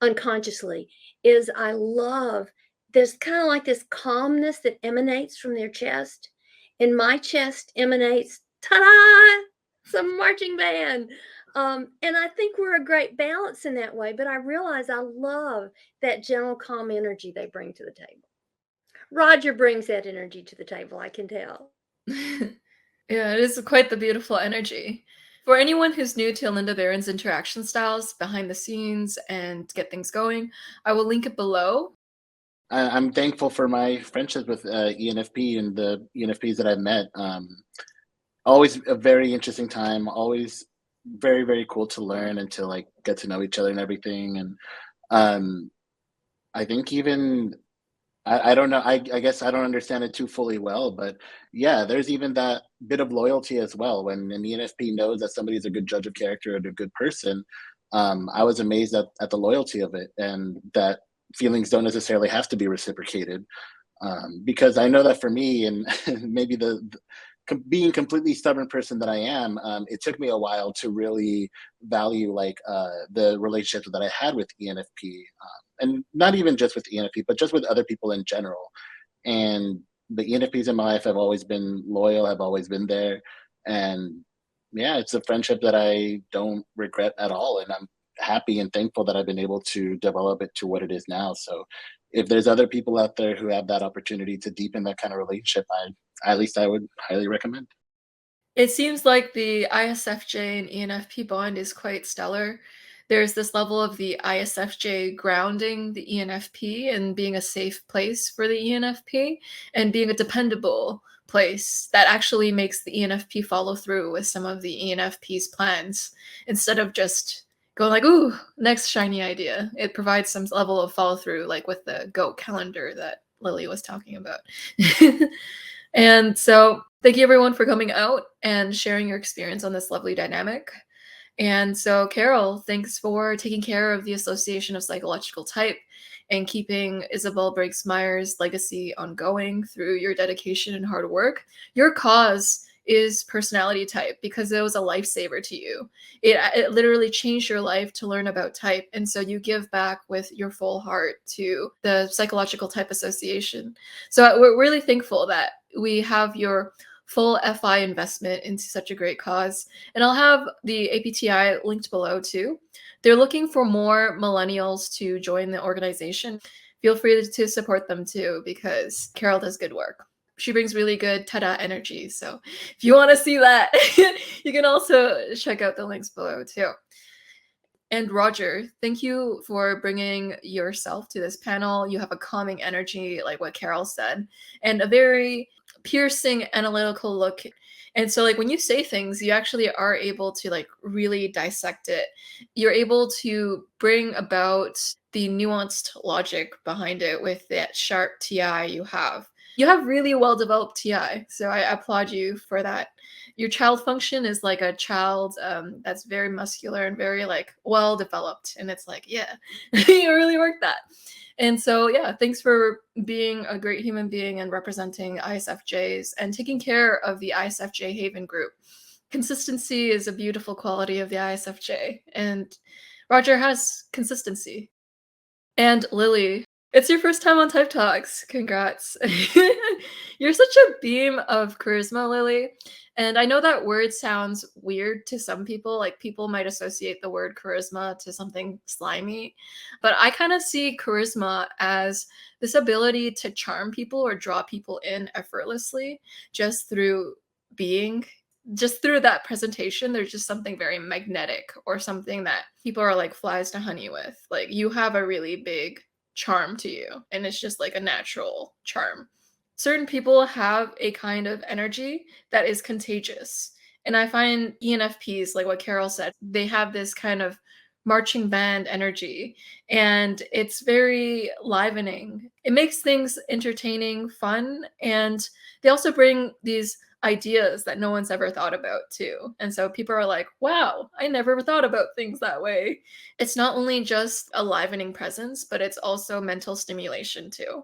unconsciously. Is I love there's kind of like this calmness that emanates from their chest, and my chest emanates ta-da, some marching band. And I think we're a great balance in that way, but I realize I love that gentle calm energy they bring to the table. Roger brings that energy to the table, I can tell. Yeah, it is quite the beautiful energy. For anyone who's new to Linda Barron's interaction styles, behind the scenes, and get things going, I will link it below. I'm thankful for my friendship with ENFP and the ENFPs that I've met. Always a very interesting time. Always very, very cool to learn and to like get to know each other and everything. And um, I think even I don't know. I guess I don't understand it too fully well, but yeah, there's even that bit of loyalty as well. When an ENFP knows that somebody's a good judge of character and a good person, I was amazed at the loyalty of it, and that feelings don't necessarily have to be reciprocated. Because I know that for me, and maybe being completely stubborn person that I am, it took me a while to really value like the relationships that I had with ENFP, and not even just with ENFP, but just with other people in general. And the ENFPs in my life have always been loyal, have always been there, and yeah, it's a friendship that I don't regret at all, and I'm happy and thankful that I've been able to develop it to what it is now. So if there's other people out there who have that opportunity to deepen that kind of relationship, at least I would highly recommend. It seems like the ISFJ and ENFP bond is quite stellar. There's this level of the ISFJ grounding the ENFP and being a safe place for the ENFP and being a dependable place that actually makes the ENFP follow through with some of the ENFP's plans instead of just going like, ooh, next shiny idea. It provides some level of follow through, like with the goat calendar that Lily was talking about. And so, thank you everyone for coming out and sharing your experience on this lovely dynamic. And so, Carol, thanks for taking care of the Association of Psychological Type and keeping Isabel Briggs Meyer's legacy ongoing through your dedication and hard work. Your cause is personality type because it was a lifesaver to you. It literally changed your life to learn about type. And so you give back with your full heart to the Psychological Type Association. So we're really thankful that we have your full FI investment into such a great cause. And I'll have the APTI linked below too. They're looking for more millennials to join the organization. Feel free to support them too, because Carol does good work. She brings really good ta-da energy. So if you want to see that, you can also check out the links below too. And Roger, thank you for bringing yourself to this panel. You have a calming energy, like what Carol said, and a very piercing analytical look. And so like when you say things, you actually are able to like really dissect it. You're able to bring about the nuanced logic behind it with that sharp TI you have. You have really well developed TI, so I applaud you for that. Your child function is like a child that's very muscular and very like well developed, and it's like, yeah, you really worked that. And so yeah, thanks for being a great human being and representing ISFJs and taking care of the ISFJ Haven group. Consistency is a beautiful quality of the ISFJ, and Roger has consistency. And Lily, it's your first time on Type Talks. Congrats. You're such a beam of charisma, Lily. And I know that word sounds weird to some people. Like people might associate the word charisma to something slimy. But I kind of see charisma as this ability to charm people or draw people in effortlessly just through being. Just through that presentation, there's just something very magnetic or something that people are like flies to honey with. Like you have a really big charm to you, and it's just like a natural charm. Certain people have a kind of energy that is contagious. And I find ENFPs, like what Carol said, they have this kind of marching band energy, and it's very livening. It makes things entertaining, fun, and they also bring these ideas that no one's ever thought about too. And so people are like, wow, I never thought about things that way. It's not only just a livening presence, but it's also mental stimulation too.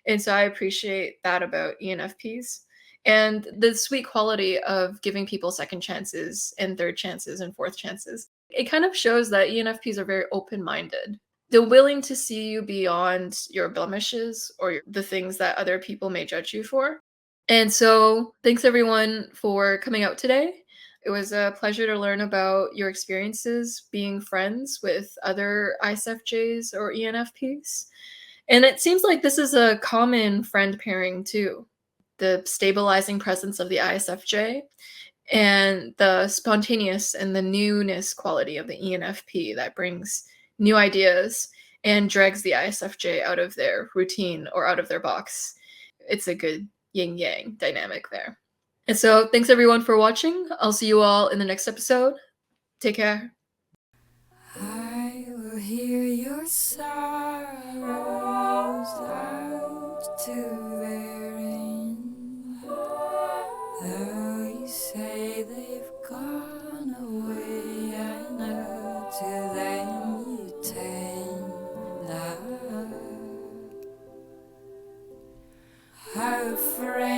And so I appreciate that about ENFPs. And the sweet quality of giving people second chances and third chances and fourth chances. It kind of shows that ENFPs are very open-minded. They're willing to see you beyond your blemishes or the things that other people may judge you for. And so, thanks everyone for coming out today. It was a pleasure to learn about your experiences being friends with other ISFJs or ENFPs. And it seems like this is a common friend pairing too. The stabilizing presence of the ISFJ and the spontaneous and the newness quality of the ENFP that brings new ideas and drags the ISFJ out of their routine or out of their box. It's a good yin yang dynamic there. And so, thanks everyone for watching. I'll see you all in the next episode. Take care. I will hear your sorrows out to their end. Though you say they've gone away, I know to them you tend. Our friend